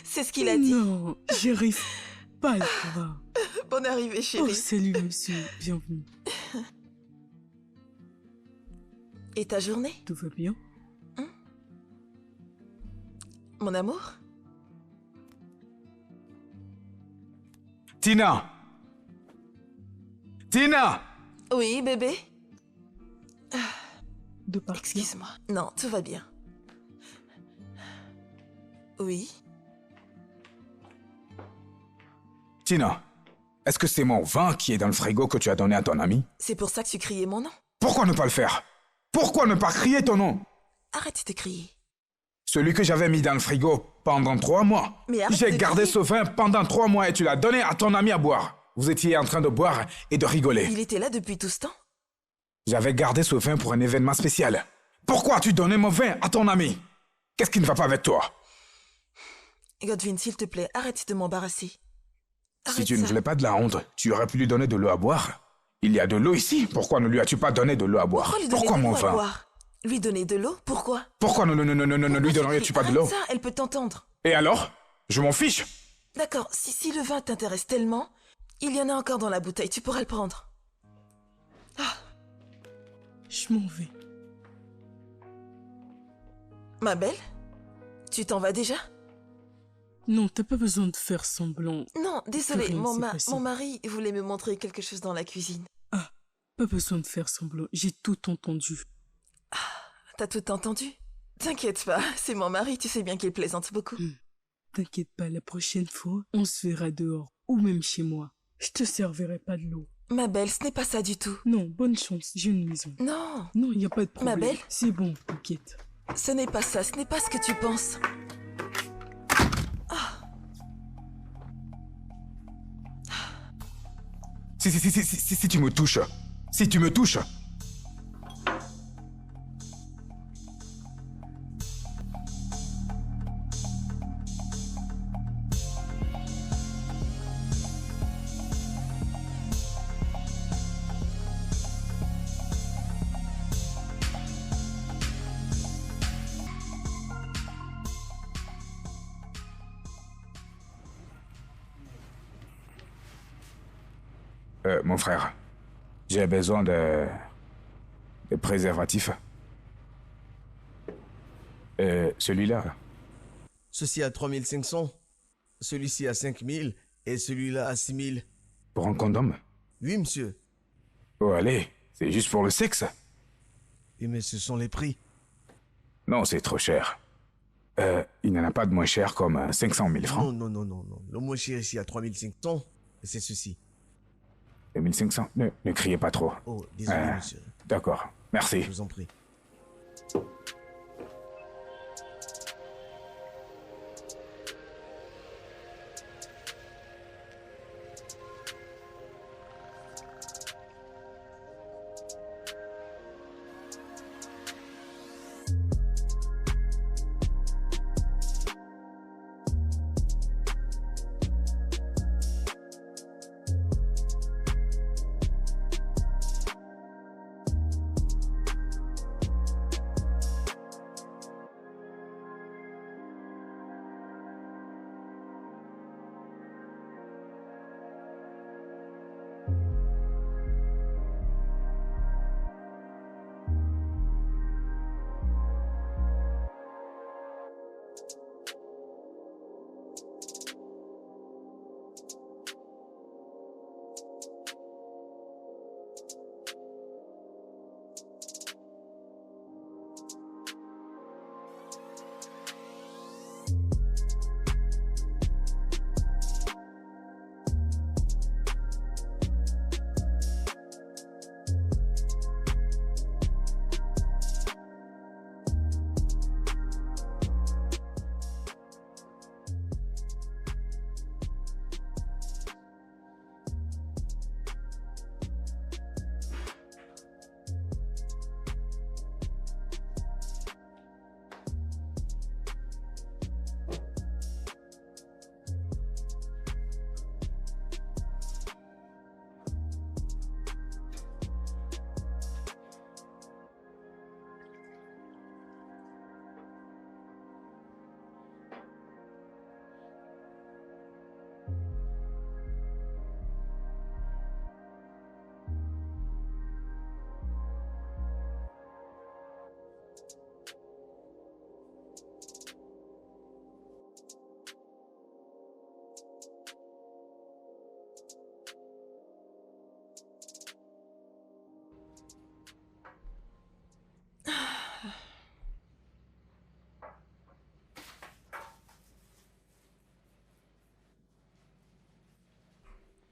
C'est ce qu'il a dit. Non, j'arrive pas à le croire. Bonne arrivée, Oh, chérie. salut, monsieur. Bienvenue. Et ta journée, Tout va bien? mon amour? Tina! Tina! Oui, bébé? De partir? Excuse-moi. Non, tout va bien. Oui? Tina, est-ce que c'est mon vin qui est dans le frigo que tu as donné à ton ami? C'est pour ça que tu criais mon nom? Pourquoi ne pas le faire? Pourquoi ne pas crier ton nom? Arrête de crier. Celui que j'avais mis dans le frigo pendant 3 mois. Mais arrête J'ai de gardé crier. ce vin pendant 3 mois et tu l'as donné à ton ami à boire. Vous étiez en train de boire et de rigoler. Il était là depuis tout ce temps? J'avais gardé ce vin pour un événement spécial. Pourquoi as-tu donné mon vin à ton ami? Qu'est-ce qui ne va pas avec toi? Godwin, s'il te plaît, arrête de m'embarrasser. Si Arrête tu ne ça. voulais pas de la honte, tu aurais pu lui donner de l'eau à boire. Il y a de l'eau ici. Pourquoi ne lui as-tu pas donné de l'eau à boire? Pourquoi lui donner Pourquoi de mon l'eau à vin? boire? Lui donner de l'eau? Pourquoi? Pourquoi ne lui donnerais-tu pas de l'eau? Arrête ça, elle peut t'entendre. Et alors? Je m'en fiche. D'accord, si le vin t'intéresse tellement, il y en a encore dans la bouteille, tu pourras le prendre. Je m'en vais. Ma belle? Tu t'en vas déjà? Non, t'as pas besoin de faire semblant. Non, désolé, Rien s'est passé. mon mari voulait me montrer quelque chose dans la cuisine. Ah, pas besoin de faire semblant. J'ai tout entendu. T'as tout entendu? T'inquiète pas, c'est mon mari, tu sais bien qu'il plaisante beaucoup. T'inquiète pas, la prochaine fois, on se verra dehors. Ou même chez moi. Je te servirai pas de l'eau. Ma belle, ce n'est pas ça du tout. Non, bonne chance, j'ai une maison. Non, Non, y a pas de problème. belle? C'est bon, t'inquiète. ce n'est pas ça, ce n'est pas ce que tu penses. Si tu me touches. Si tu me touches. Mon frère, j'ai besoin de préservatifs. Celui-là. Ceci à 3500, celui-ci à 5000 et celui-là à 6000. Pour un condom? Oui, monsieur. Oh, allez, c'est juste pour le sexe. Oui, mais ce sont les prix. Non, c'est trop cher. Il n'y en a pas de moins cher comme 500 000 francs. Non. Le moins cher ici à 3500, c'est ceci. 2500. Ne criez pas trop. Oh, désolé, monsieur. D'accord, merci. Je vous en prie.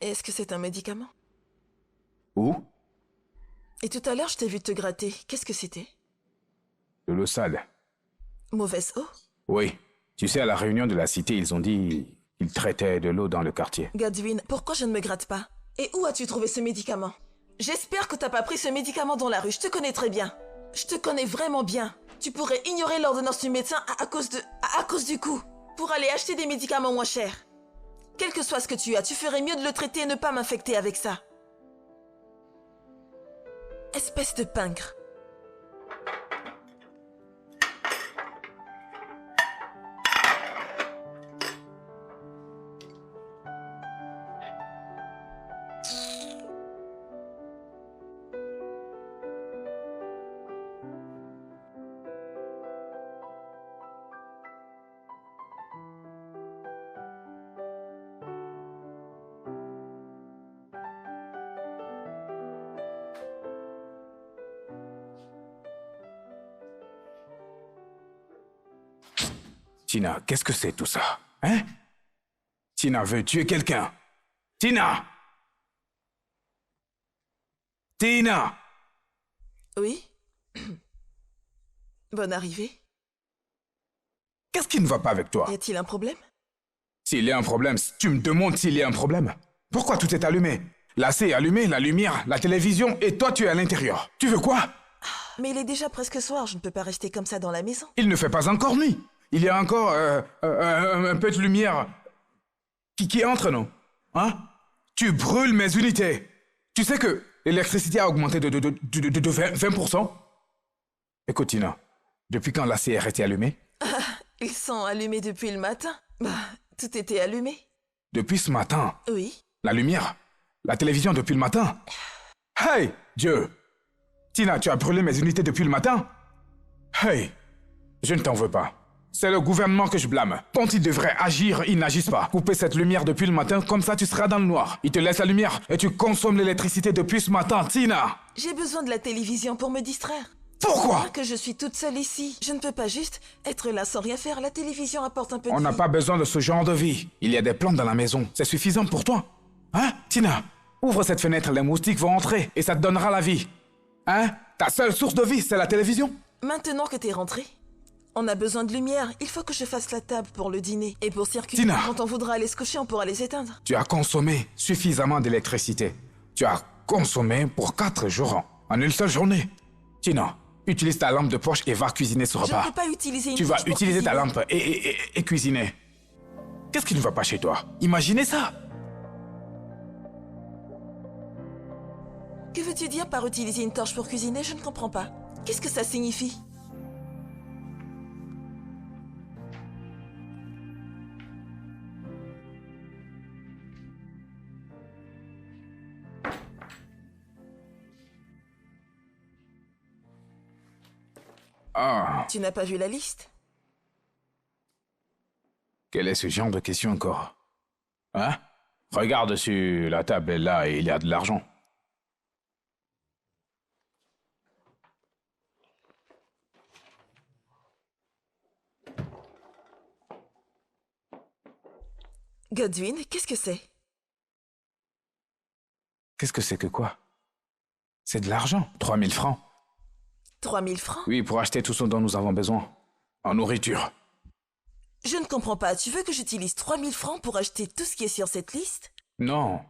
Est-ce que c'est un médicament? Où? Et tout à l'heure, je t'ai vu te gratter. Qu'est-ce que c'était? De l'eau sale. Mauvaise eau? Oui. Tu sais, à la réunion de la cité, ils ont dit qu'ils traitaient de l'eau dans le quartier. Godwin, pourquoi je ne me gratte pas? Et où as-tu trouvé ce médicament? J'espère que t'as pas pris ce médicament dans la rue. Je te connais très bien. Je te connais vraiment bien. Tu pourrais ignorer l'ordonnance du médecin à cause du coût. Pour aller acheter des médicaments moins chers. Quel que soit ce que tu as, tu ferais mieux de le traiter et ne pas m'infecter avec ça. Espèce de pingre. Tina, qu'est-ce que c'est tout ça? Hein? Tina veut tuer quelqu'un. Tina! Tina! Oui? Bonne arrivée. Qu'est-ce qui ne va pas avec toi? Y a-t-il un problème? S'il y a un problème, tu me demandes s'il y a un problème. Pourquoi tout est allumé? L'AC est allumé, la lumière, la télévision, et toi tu es à l'intérieur. Tu veux quoi? Mais il est déjà presque soir, je ne peux pas rester comme ça dans la maison. Il ne fait pas encore nuit. Il y a encore un peu de lumière qui entre, non? Hein? Tu brûles mes unités. Tu sais que l'électricité a augmenté de 20%? Écoute, Tina, depuis quand l'AC est resté allumé? Ils sont allumés depuis le matin. Bah, tout était allumé. Depuis ce matin? Oui. La lumière? La télévision depuis le matin? Hey, Dieu! Tina, tu as brûlé mes unités depuis le matin? Hey, je ne t'en veux pas. C'est le gouvernement que je blâme. Quand ils devraient agir, ils n'agissent pas. Couper cette lumière depuis le matin, comme ça tu seras dans le noir. Ils te laissent la lumière et tu consommes l'électricité depuis ce matin, Tina! J'ai besoin de la télévision pour me distraire. Pourquoi? Que je suis toute seule ici. Je ne peux pas juste être là sans rien faire. La télévision apporte un peu de On n'a vie. pas besoin de ce genre de vie. Il y a des plantes dans la maison. C'est suffisant pour toi. Hein, Tina? Ouvre cette fenêtre, les moustiques vont entrer et ça te donnera la vie. Hein? Ta seule source de vie, c'est la télévision? Maintenant que t'es rentré, on a besoin de lumière. Il faut que je fasse la table pour le dîner. Et pour circuler, Tina. quand on voudra aller se coucher, on pourra les éteindre. Tu as consommé suffisamment d'électricité. Tu as consommé pour 4 jours en une seule journée. Tina, utilise ta lampe de poche et va cuisiner ce Je ne repas. peux pas utiliser une Tu vas torche pour utiliser ta cuisiner. lampe et cuisiner. Qu'est-ce qui ne va pas chez toi? Imaginez ça. Que veux-tu dire par utiliser une torche pour cuisiner? Je ne comprends pas. Qu'est-ce que ça signifie? Ah, Tu n'as pas vu la liste? quel est ce genre de question encore? Hein? Regarde sur la table là et il y a de l'argent. Godwin, qu'est-ce que c'est? Qu'est-ce que c'est que quoi? C'est de l'argent. 3000 francs. 3000 francs? Oui, pour acheter tout ce dont nous avons besoin. En nourriture. Je ne comprends pas. Tu veux que j'utilise 3000 francs pour acheter tout ce qui est sur cette liste? Non.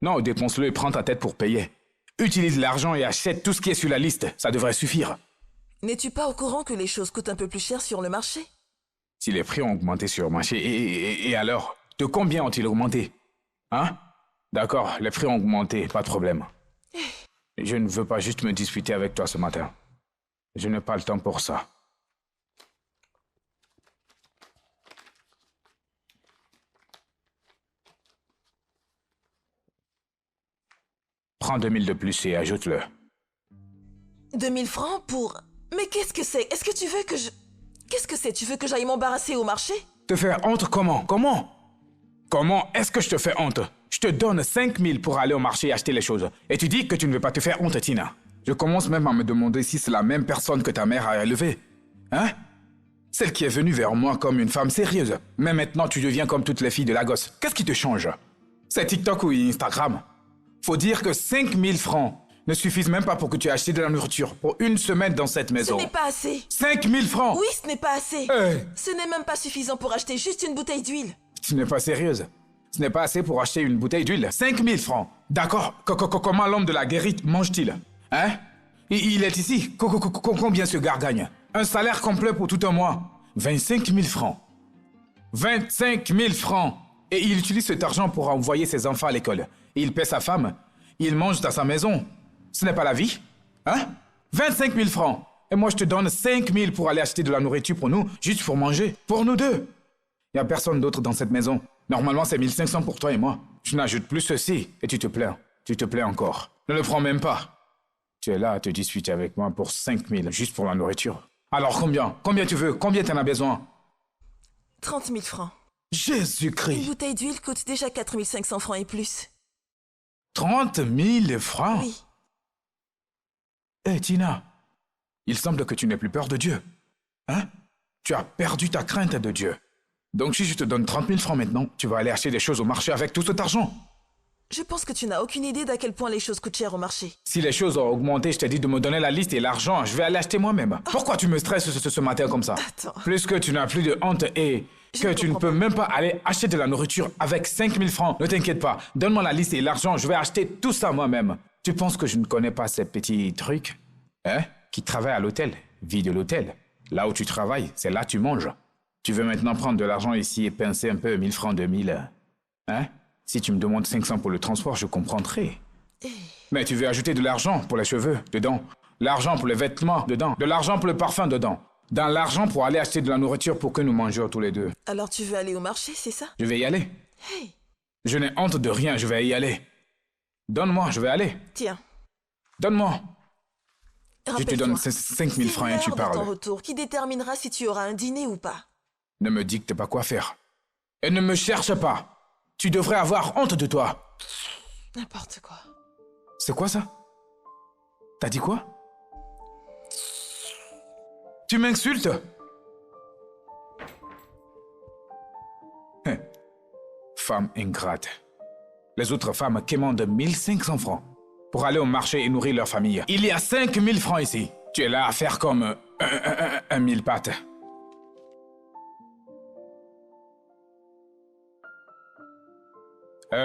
Non, dépense-le et prends ta tête pour payer. Utilise l'argent et achète tout ce qui est sur la liste. Ça devrait suffire. N'es-tu pas au courant que les choses coûtent un peu plus cher sur le marché? Si les prix ont augmenté sur le marché, et alors? De combien ont-ils augmenté? Hein? D'accord, les prix ont augmenté, pas de problème. Je ne veux pas juste me disputer avec toi ce matin. Je n'ai pas le temps pour ça. Prends 2000 de plus et ajoute-le. 2000 francs pour... Mais qu'est-ce que c'est? Est-ce que tu veux que je... Qu'est-ce que c'est? Tu veux que j'aille m'embarrasser au marché? Te faire honte comment? Comment? Comment est-ce que je te fais honte? Je te donne 5000 pour aller au marché et acheter les choses. Et tu dis que tu ne veux pas te faire honte, Tina. Je commence même à me demander si c'est la même personne que ta mère a élevée. Hein? Celle qui est venue vers moi comme une femme sérieuse. Mais maintenant, tu deviens comme toutes les filles de la gosse. Qu'est-ce qui te change? C'est TikTok ou Instagram. Faut dire que 5000 francs ne suffisent même pas pour que tu aies acheté de la nourriture pour une semaine dans cette Ce maison. n'est pas assez. 5000 francs. Oui, ce n'est pas assez. Hey, Ce n'est même pas suffisant pour acheter juste une bouteille d'huile. tu n'es pas sérieuse. Ce n'est pas assez pour acheter une bouteille d'huile. 5000 francs. D'accord. Comment l'homme de la guérite mange-t-il? Hein? Il est ici. Combien ce gars gagne? Un salaire complet pour tout un mois. 25 000 francs. 25 000 francs. Et il utilise cet argent pour envoyer ses enfants à l'école. Et il paie sa femme. Il mange dans sa maison. Ce n'est pas la vie? Hein? 25 000 francs. Et moi, je te donne 5 000 pour aller acheter de la nourriture pour nous, juste pour manger. Pour nous deux. Il n'y a personne d'autre dans cette maison. Normalement, c'est 1500 pour toi et moi. Je n'ajoute plus ceci et tu te plains. Tu te plains encore. Ne le prends même pas. Tu es là à te disputer avec moi pour 5 000, juste pour la nourriture. Alors combien? Combien tu veux? Combien t'en as besoin? 30 000 francs. Une Jésus-Christ! bouteille d'huile coûte déjà 4 500 francs et plus. 30 000 francs? Oui. Hé, Tina, il semble que tu n'aies plus peur de Dieu. Hein? Tu as perdu ta crainte de Dieu. Donc si je te donne 30 000 francs maintenant, tu vas aller acheter des choses au marché avec tout cet argent. Je pense que tu n'as aucune idée d'à quel point les choses coûtent cher au marché. Si les choses ont augmenté, je t'ai dit de me donner la liste et l'argent, je vais aller acheter moi-même. Pourquoi tu me stresses ce matin comme ça? Attends. Plus que tu n'as plus de honte et Je que ne tu ne comprends peux pas. même pas aller acheter de la nourriture avec 5 000 francs. Ne t'inquiète pas, donne-moi la liste et l'argent, je vais acheter tout ça moi-même. Tu penses que je ne connais pas ces petits trucs? Hein? Qui travaillent à l'hôtel, vie de l'hôtel. Là où tu travailles, c'est là que tu manges. Tu veux maintenant prendre de l'argent ici et pincer un peu 1000 francs, 2000. Hein? Si tu me demandes 500 pour le transport, je comprendrai. Mais tu veux ajouter de l'argent pour les cheveux, dedans. L'argent pour les vêtements, dedans. De l'argent pour le parfum, dedans. Dans l'argent pour aller acheter de la nourriture pour que nous mangions tous les deux. Alors tu veux aller au marché, c'est ça? Je vais y aller. Hey, Je n'ai honte de rien, je vais y aller. Donne-moi, je vais aller. tiens, Donne-moi. Je te donne rappelle-toi. 5 000 francs et tu C'est l'heure de ton parles. retour qui déterminera si tu auras un dîner ou pas. Ne me dicte pas quoi faire. Et ne me cherche pas. Tu devrais avoir honte de toi. N'importe quoi. C'est quoi ça? T'as dit quoi? Tu m'insultes? Hein. Femme ingrate. Les autres femmes quémandent 1500 francs pour aller au marché et nourrir leur famille. Il y a 5000 francs ici. Tu es là à faire comme un mille pattes.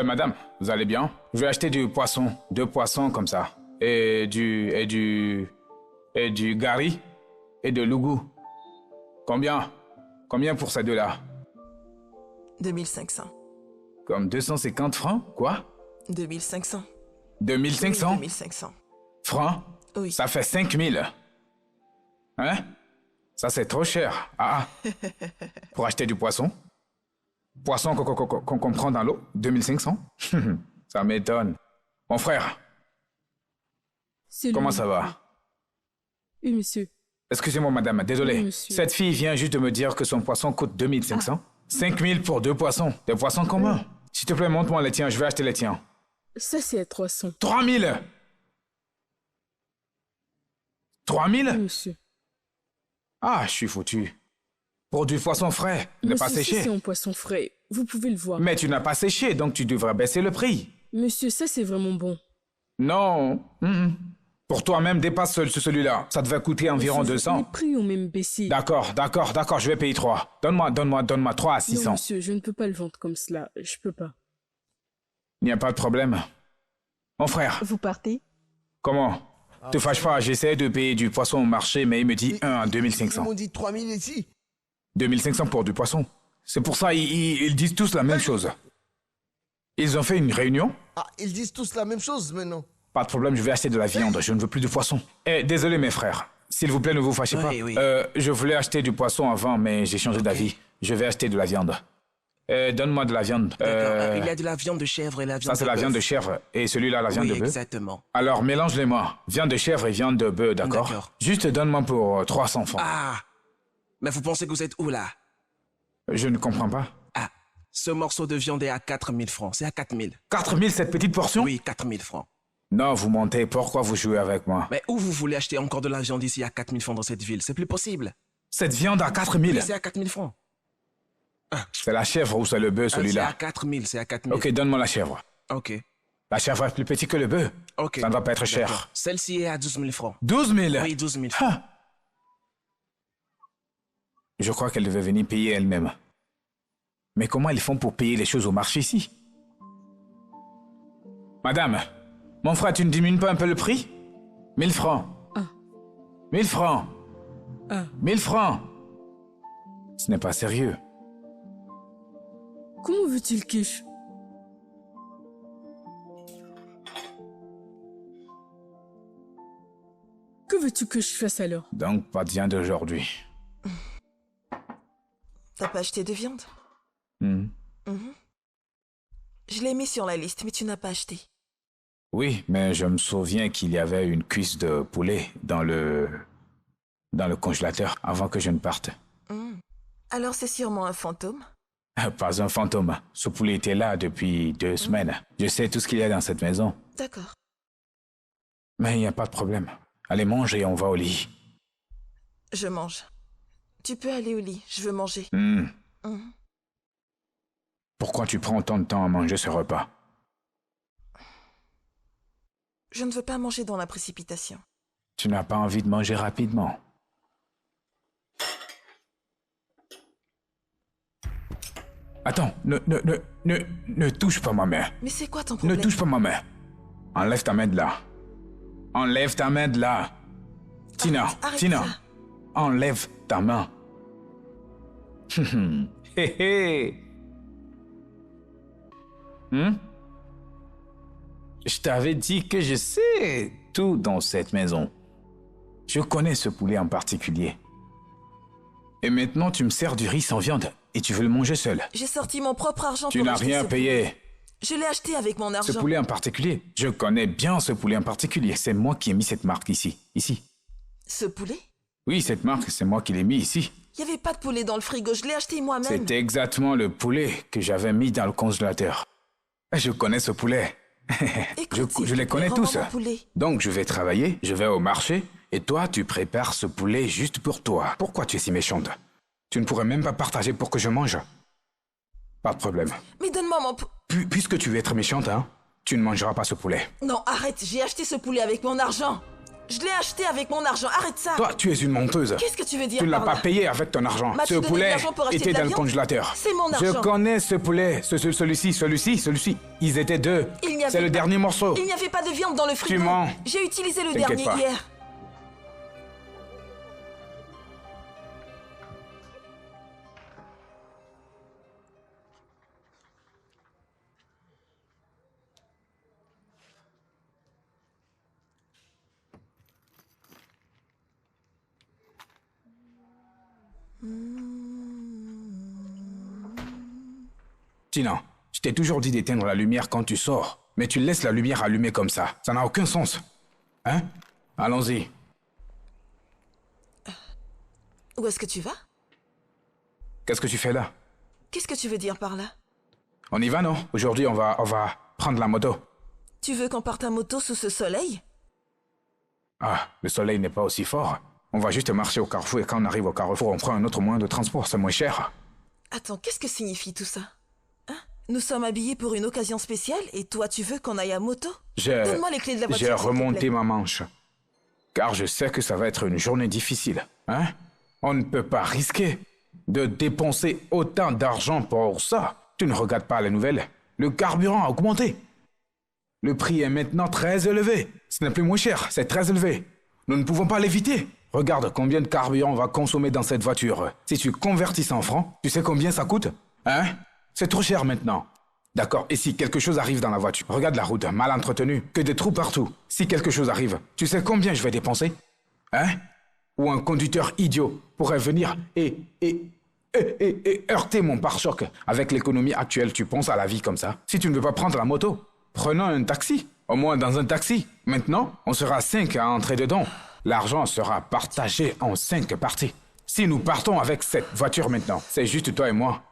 Madame, vous allez bien? Je vais acheter du poisson, 2 poissons comme ça. Et du gari et de l'ougou. Combien? Combien pour ces deux-là? 2500. Comme 250 francs? Quoi? 2500. 2500 2500. francs? Oui. Ça fait 5000. Hein? Ça, c'est trop cher. Ah, ah. Pour acheter du poisson? Poisson qu'on prend dans l'eau? 2500? Ça m'étonne. Mon frère, C'est comment lui. ça va? Oui, monsieur. Excusez-moi, madame, désolé. Oui, monsieur. Cette fille vient juste de me dire que son poisson coûte 2500. 5000 pour 2 poissons. Des poissons communs. S'il te plaît, montre-moi les tiens, je vais acheter les tiens. Ça, c'est à 300. 3000! 3000? Oui, monsieur. Ah, je suis foutu. Pour du poisson frais, ne pas Monsieur, ça, séché. c'est un poisson frais. Vous pouvez le voir. Mais tu n'as pas séché, donc tu devrais baisser le prix. Monsieur, ça, c'est vraiment bon. Non. Pour toi-même, dépasse celui-là. Ça devait coûter environ Monsieur, 200. Les prix ont même baissé. D'accord, je vais payer 3. Donne-moi 3 à Non, 600. monsieur, je ne peux pas le vendre comme cela. Je peux pas. Il n'y a pas de problème. Mon frère, Vous partez? comment? Te fâche pas, j'essaie de payer du poisson au marché, mais il me dit 1 à Ils 2500. m'ont dit 3000 ici. 2500 pour du poisson. C'est pour ça ils disent tous la même chose. Ils ont fait une réunion? Ah, ils disent tous la même chose maintenant. Pas de problème, je vais acheter de la viande, je ne veux plus de poisson. Eh, désolé mes frères. S'il vous plaît, ne vous fâchez pas. Oui. Je voulais acheter du poisson avant, mais j'ai changé d'avis. Je vais acheter de la viande. Donne-moi de la viande. D'accord. Il y a de la viande de chèvre et la viande Ça, c'est de la bœuf. viande de chèvre. Et celui-là, la viande Oui, de bœuf. exactement. Alors, mélange-les-moi. Viande de chèvre et viande de bœuf, d'accord? D'accord. Juste donne-moi pour 300 francs. Ah! Mais vous pensez que vous êtes où, là? Je ne comprends pas. Ah! Ce morceau de viande est à 4000 francs. C'est à 4000. 4000 cette petite portion? Oui, 4000 francs. Non, vous mentez. Pourquoi vous jouez avec moi? Mais où vous voulez acheter encore de la viande ici à 4000 francs dans cette ville? C'est plus possible. Cette viande à 4000? Oui, c'est à 4000 francs. C'est la chèvre ou c'est le bœuf, C'est à celui-là? 4000, c'est à 4000. Ok, donne-moi la chèvre. Ok. La chèvre est plus petite que le bœuf. Ok. Ça ne va pas être D'accord. cher. Celle-ci est à 12 000 francs. 12 000? Oui, 12 000 francs. Ah. Je crois qu'elle devait venir payer elle-même. Mais comment ils font pour payer les choses au marché ici? Madame, mon frère, tu ne diminues pas un peu le prix? 1000 francs. 1000 francs. 1000 francs. Ce n'est pas sérieux. Comment veut-il que je... Que veux-tu que je fasse alors? Donc, pas de viande d'aujourd'hui. T'as pas acheté de viande? Hmm. Je l'ai mis sur la liste, mais tu n'as pas acheté. Oui, mais je me souviens qu'il y avait une cuisse de poulet dans le congélateur avant que je ne parte. Alors c'est sûrement un fantôme. Pas un fantôme. Ce poulet était là depuis 2 semaines. Je sais tout ce qu'il y a dans cette maison. D'accord. Mais il n'y a pas de problème. Allez, mange et on va au lit. Je mange. Tu peux aller au lit, je veux manger. Pourquoi tu prends autant de temps à manger ce repas? Je ne veux pas manger dans la précipitation. Tu n'as pas envie de manger rapidement. Attends, ne touche pas ma main. Mais c'est quoi ton Ne problème? touche pas ma main. Enlève ta main de là. Enlève ta main de là. Tina, Arrête Tina, ça. enlève ta main. Hé hé. Je t'avais dit que je sais tout dans cette maison. Je connais ce poulet en particulier. Et maintenant, tu me sers du riz sans viande et tu veux le manger seul. J'ai sorti mon propre argent Tu pour n'as acheter rien ce payé. poulet. Je l'ai acheté avec mon Ce argent. poulet en particulier, je connais bien ce poulet en particulier. C'est moi qui ai mis cette marque ici. Ici. Ce poulet? Oui, cette marque, c'est moi qui l'ai mis ici. Il n'y avait pas de poulet dans le frigo, je l'ai acheté moi-même. C'était exactement le poulet que j'avais mis dans le congélateur. Je connais ce poulet. Écoute, s'il je te les plaît, connais rends-moi tous. mon poulet. Donc je vais travailler, je vais au marché, et toi tu prépares ce poulet juste pour toi. Pourquoi tu es si méchante? Tu ne pourrais même pas partager pour que je mange? Pas de problème. Mais donne-moi mon Puisque tu veux être méchante, hein, tu ne mangeras pas ce poulet. Non, arrête, j'ai acheté ce poulet avec mon argent. Je l'ai acheté avec mon argent, arrête ça. Toi, tu es une menteuse. Qu'est-ce que tu veux dire Tu ne l'as par pas là? payé avec ton argent. M'as-tu Ce donné de poulet l'argent pour acheter était de la dans le viande? congélateur. C'est mon Je argent. connais ce poulet. Celui-ci. Ils étaient 2. Il n'y avait C'est le pas- dernier morceau. Il n'y avait pas de viande dans le frigo. mens. J'ai utilisé le T'inquiète dernier pas. hier. Tina, je t'ai toujours dit d'éteindre la lumière quand tu sors. Mais tu laisses la lumière allumée comme ça. Ça n'a aucun sens. Hein? Allons-y. Où est-ce que tu vas? Qu'est-ce que tu fais là? Qu'est-ce que tu veux dire par là? On y va, non? Aujourd'hui, on va prendre la moto. Tu veux qu'on parte à moto sous ce soleil? Ah, le soleil n'est pas aussi fort. On va juste marcher au carrefour et quand on arrive au carrefour, on prend un autre moyen de transport. C'est moins cher. Attends, qu'est-ce que signifie tout ça? Hein? Nous sommes habillés pour une occasion spéciale et toi tu veux qu'on aille à moto? Donne-moi les clés de la voiture. J'ai s'il te remonté plaît. ma manche. Car je sais que ça va être une journée difficile. Hein? On ne peut pas risquer de dépenser autant d'argent pour ça. Tu ne regardes pas les nouvelles. Le carburant a augmenté. Le prix est maintenant très élevé. Ce n'est plus moins cher, c'est très élevé. Nous ne pouvons pas l'éviter. Regarde combien de carburant on va consommer dans cette voiture. Si tu convertis ça en francs, tu sais combien ça coûte? Hein? C'est trop cher maintenant. D'accord, et si quelque chose arrive dans la voiture, regarde la route, mal entretenue, que des trous partout. Si quelque chose arrive, tu sais combien je vais dépenser? Hein? Ou un conducteur idiot pourrait venir et heurter mon pare-choc. Avec l'économie actuelle, tu penses à la vie comme ça? Si tu ne veux pas prendre la moto, prenons un taxi. Au moins dans un taxi. Maintenant, on sera 5 à entrer dedans. L'argent sera partagé en 5 parties. Si nous partons avec cette voiture maintenant, c'est juste toi et moi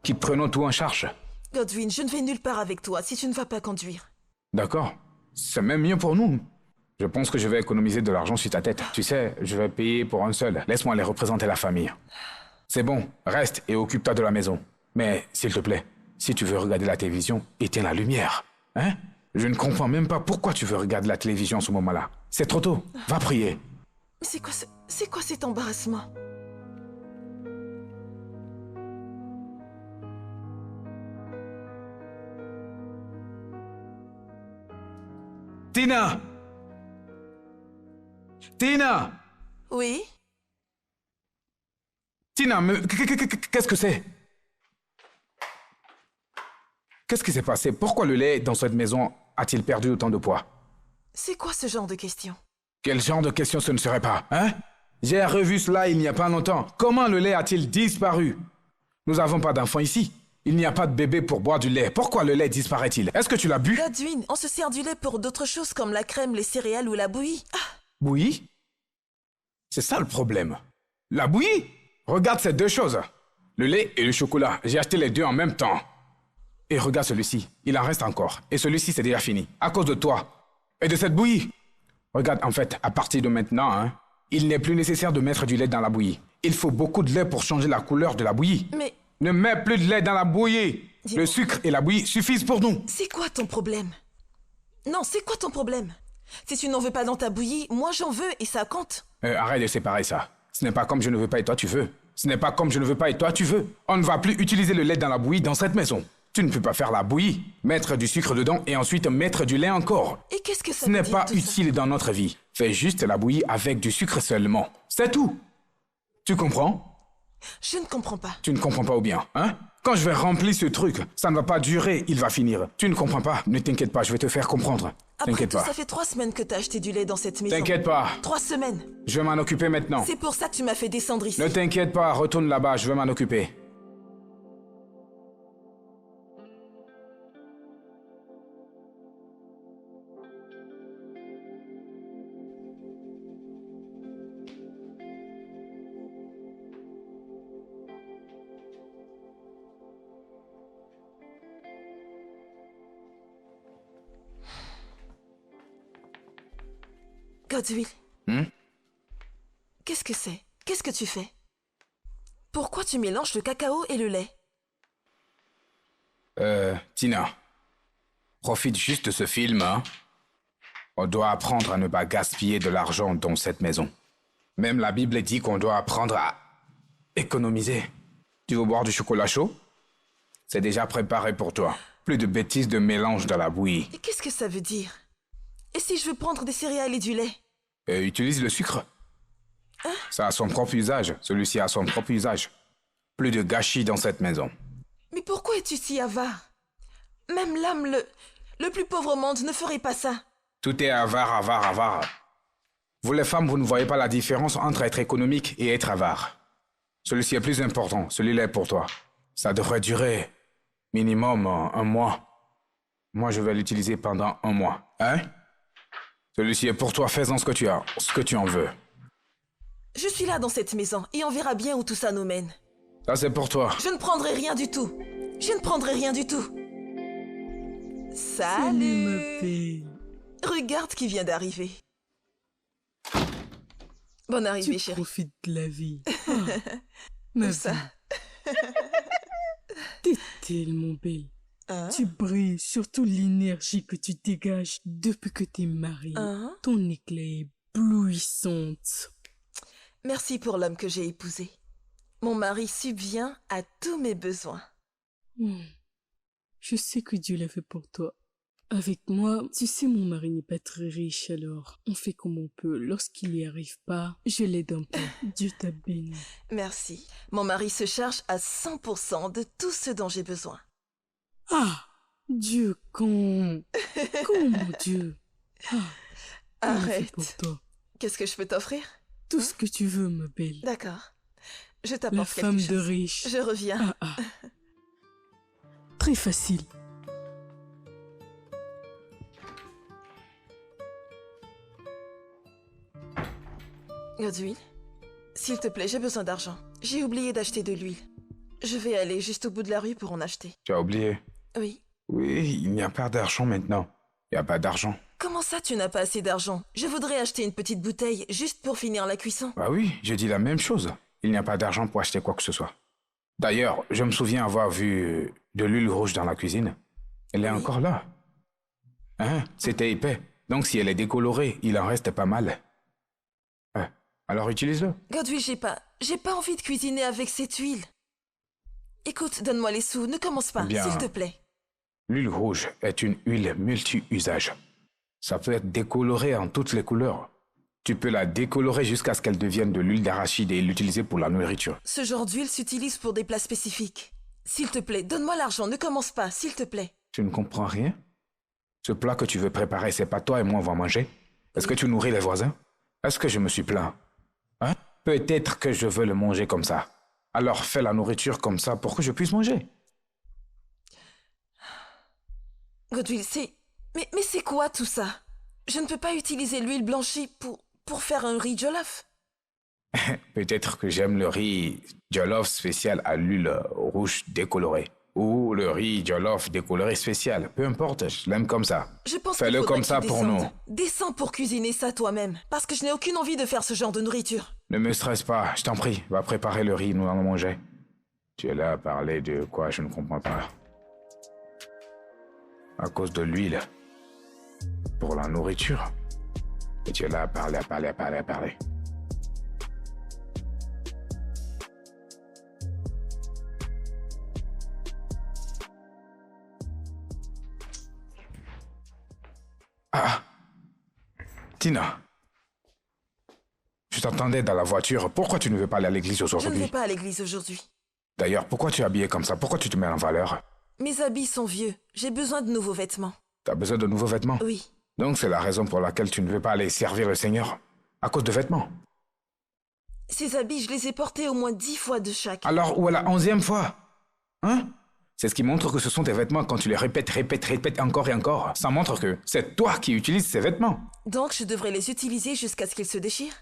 qui prenons tout en charge. Godwin, je ne vais nulle part avec toi si tu ne vas pas conduire. D'accord? C'est même mieux pour nous. Je pense que je vais économiser de l'argent sur ta tête. Tu sais, je vais payer pour un seul. Laisse-moi aller représenter la famille. C'est bon, reste et occupe-toi de la maison. Mais, s'il te plaît, si tu veux regarder la télévision, éteins la lumière. Hein? Je ne comprends même pas pourquoi tu veux regarder la télévision en ce moment-là. C'est trop tôt. Va prier. Mais c'est quoi cet embarrassement? Tina! Tina! Oui? Tina, qu'est-ce que c'est? Qu'est-ce qui s'est passé? Pourquoi le lait dans cette maison a-t-il perdu autant de poids? C'est quoi ce genre de question? Quel genre de question ce ne serait pas, hein? J'ai revu cela il n'y a pas longtemps. Comment le lait a-t-il disparu? Nous n'avons pas d'enfants ici. Il n'y a pas de bébé pour boire du lait. Pourquoi le lait disparaît-il? Est-ce que tu l'as bu? Godwin, on se sert du lait pour d'autres choses comme la crème, les céréales ou la bouillie. Ah, Bouillie? C'est ça le problème. La bouillie? Regarde ces deux choses. Le lait et le chocolat. J'ai acheté les deux en même temps. Et regarde celui-ci. Il en reste encore. Et celui-ci, c'est déjà fini. À cause de toi. Et de cette bouillie. Regarde, en fait, à partir de maintenant, hein, il n'est plus nécessaire de mettre du lait dans la bouillie. Il faut beaucoup de lait pour changer la couleur de la bouillie. mais Ne mets plus de lait dans la bouillie. Dis-moi. Le sucre et la bouillie suffisent pour nous. c'est quoi ton problème? Non, c'est quoi ton problème? Si tu n'en veux pas dans ta bouillie, moi j'en veux et ça compte. Arrête de séparer ça. Ce n'est pas comme je ne veux pas et toi tu veux. Ce n'est pas comme je ne veux pas et toi tu veux. On ne va plus utiliser le lait dans la bouillie dans cette maison. Tu ne peux pas faire la bouillie, mettre du sucre dedans et ensuite mettre du lait encore. Et qu'est-ce que ça Ce veut n'est dire pas tout ça? utile dans notre vie. Fais juste la bouillie avec du sucre seulement. C'est tout. Tu comprends? Je ne comprends pas. Tu ne comprends pas ou bien, hein? Quand je vais remplir ce truc, ça ne va pas durer, il va finir. Tu ne comprends pas, ne t'inquiète pas, je vais te faire comprendre. Après T'inquiète tout, pas. ça fait 3 semaines que t'as acheté du lait dans cette maison. T'inquiète pas, 3 semaines. je vais m'en occuper maintenant. C'est pour ça que tu m'as fait descendre ici. Ne t'inquiète pas, retourne là-bas, je vais m'en occuper. Godwin. Hmm? Qu'est-ce que c'est? Qu'est-ce que tu fais? Pourquoi tu mélanges le cacao et le lait? Tina, profite juste de ce film, hein. On doit apprendre à ne pas gaspiller de l'argent dans cette maison. Même la Bible dit qu'on doit apprendre à économiser. Tu veux boire du chocolat chaud? C'est déjà préparé pour toi. Plus de bêtises de mélange dans la bouillie. Et qu'est-ce que ça veut dire? Et si je veux prendre des céréales et du lait? Utilise le sucre. Ça a son propre usage. Celui-ci a son propre usage. Plus de gâchis dans cette maison. Mais pourquoi es-tu si avare? Même l'âme, le plus pauvre au monde ne ferait pas ça. Tout est avare, avare, avare. Vous les femmes, vous ne voyez pas la différence entre être économique et être avare. Celui-ci est plus important, celui-là est pour toi. Ça devrait durer minimum un mois. Moi, je vais l'utiliser pendant un mois. Hein? Celui-ci est pour toi, fais-en ce que tu as, ce que tu en veux. Je suis là dans cette maison et on verra bien où tout ça nous mène. Ça, c'est pour toi. Je ne prendrai rien du tout. Je ne prendrai rien du tout. Salut, ma Salut! belle. Regarde qui vient d'arriver. Bonne arrivée, Tu chérie. profites de la vie. Ah, ma Où ça? belle, t'es tellement belle. Hein? Tu brilles, surtout l'énergie que tu dégages depuis que t'es mariée. Hein? Ton éclat est éblouissante. Merci pour l'homme que j'ai épousé. Mon mari subvient à tous mes besoins. Hmm. Je sais que Dieu l'a fait pour toi. Avec moi, tu sais, mon mari n'est pas très riche, alors on fait comme on peut. Lorsqu'il n'y arrive pas, je l'aide un peu. Dieu t'a béni. Merci. Mon mari se charge à 100% de tout ce dont j'ai besoin. Ah, Dieu, mon Dieu. Ah, il l'a fait Arrête. pour toi. Qu'est-ce que je peux t'offrir? Tout ce que tu veux, ma belle. D'accord. Je La t'apporte quelque femme chose. de riche. Je reviens. Ah. Très facile. Godwin, s'il te plaît, j'ai besoin d'argent. J'ai oublié d'acheter de l'huile. Je vais aller juste au bout de la rue pour en acheter. Tu as oublié? Oui. Oui, il n'y a pas d'argent maintenant. Il n'y a pas d'argent. Comment ça, tu n'as pas assez d'argent? Je voudrais acheter une petite bouteille juste pour finir la cuisson. Bah oui, j'ai dit la même chose. Il n'y a pas d'argent pour acheter quoi que ce soit. D'ailleurs, je me souviens avoir vu de l'huile rouge dans la cuisine. Elle est encore là. Hein? C'était épais. Donc si elle est décolorée, il en reste pas mal. Alors utilise-le. Godwill, j'ai pas envie de cuisiner avec cette huile. Écoute, donne-moi les sous, ne commence pas, Bien. s'il te plaît. L'huile rouge est une huile multi-usage. Ça peut être décoloré en toutes les couleurs. Tu peux la décolorer jusqu'à ce qu'elle devienne de l'huile d'arachide et l'utiliser pour la nourriture. Ce genre d'huile s'utilise pour des plats spécifiques. S'il te plaît, donne-moi l'argent, ne commence pas, s'il te plaît. Tu ne comprends rien? Ce plat que tu veux préparer, c'est pas toi et moi on va manger? Est-ce que tu nourris les voisins? Est-ce que je me suis plaint? Hein? Peut-être que je veux le manger comme ça. Alors fais la nourriture comme ça pour que je puisse manger. Godwill, Mais c'est quoi tout ça? Je ne peux pas utiliser l'huile blanchie pour faire un riz jollof. Peut-être que j'aime le riz jollof spécial à l'huile rouge décolorée. Ou le riz jollof décoloré spécial. Peu importe, je l'aime comme ça. Je pense Fais-le qu'il faudrait comme que ça tu pour descendes. nous. Descends pour cuisiner ça toi-même. Parce que je n'ai aucune envie de faire ce genre de nourriture. Ne me stresse pas, je t'en prie. Va préparer le riz, nous allons manger. Tu es là à parler de quoi, je ne comprends pas. À cause de l'huile. Pour la nourriture. Et tu es là à parler. Ah. Tina. Je t'entendais dans la voiture. Pourquoi tu ne veux pas aller à l'église Je ne vais aujourd'hui? pas à l'église aujourd'hui. D'ailleurs, pourquoi tu es habillé comme ça? Pourquoi tu te mets en valeur? Mes habits sont vieux. J'ai besoin de nouveaux vêtements. T'as besoin de nouveaux vêtements? Oui. Donc c'est la raison pour laquelle tu ne veux pas aller servir le Seigneur? À cause de vêtements? Ces habits, je les ai portés au moins 10 fois de chaque. Alors où est la 11e fois? Hein? C'est ce qui montre que ce sont tes vêtements quand tu les répètes encore et encore. Ça montre que c'est toi qui utilises ces vêtements. Donc je devrais les utiliser jusqu'à ce qu'ils se déchirent?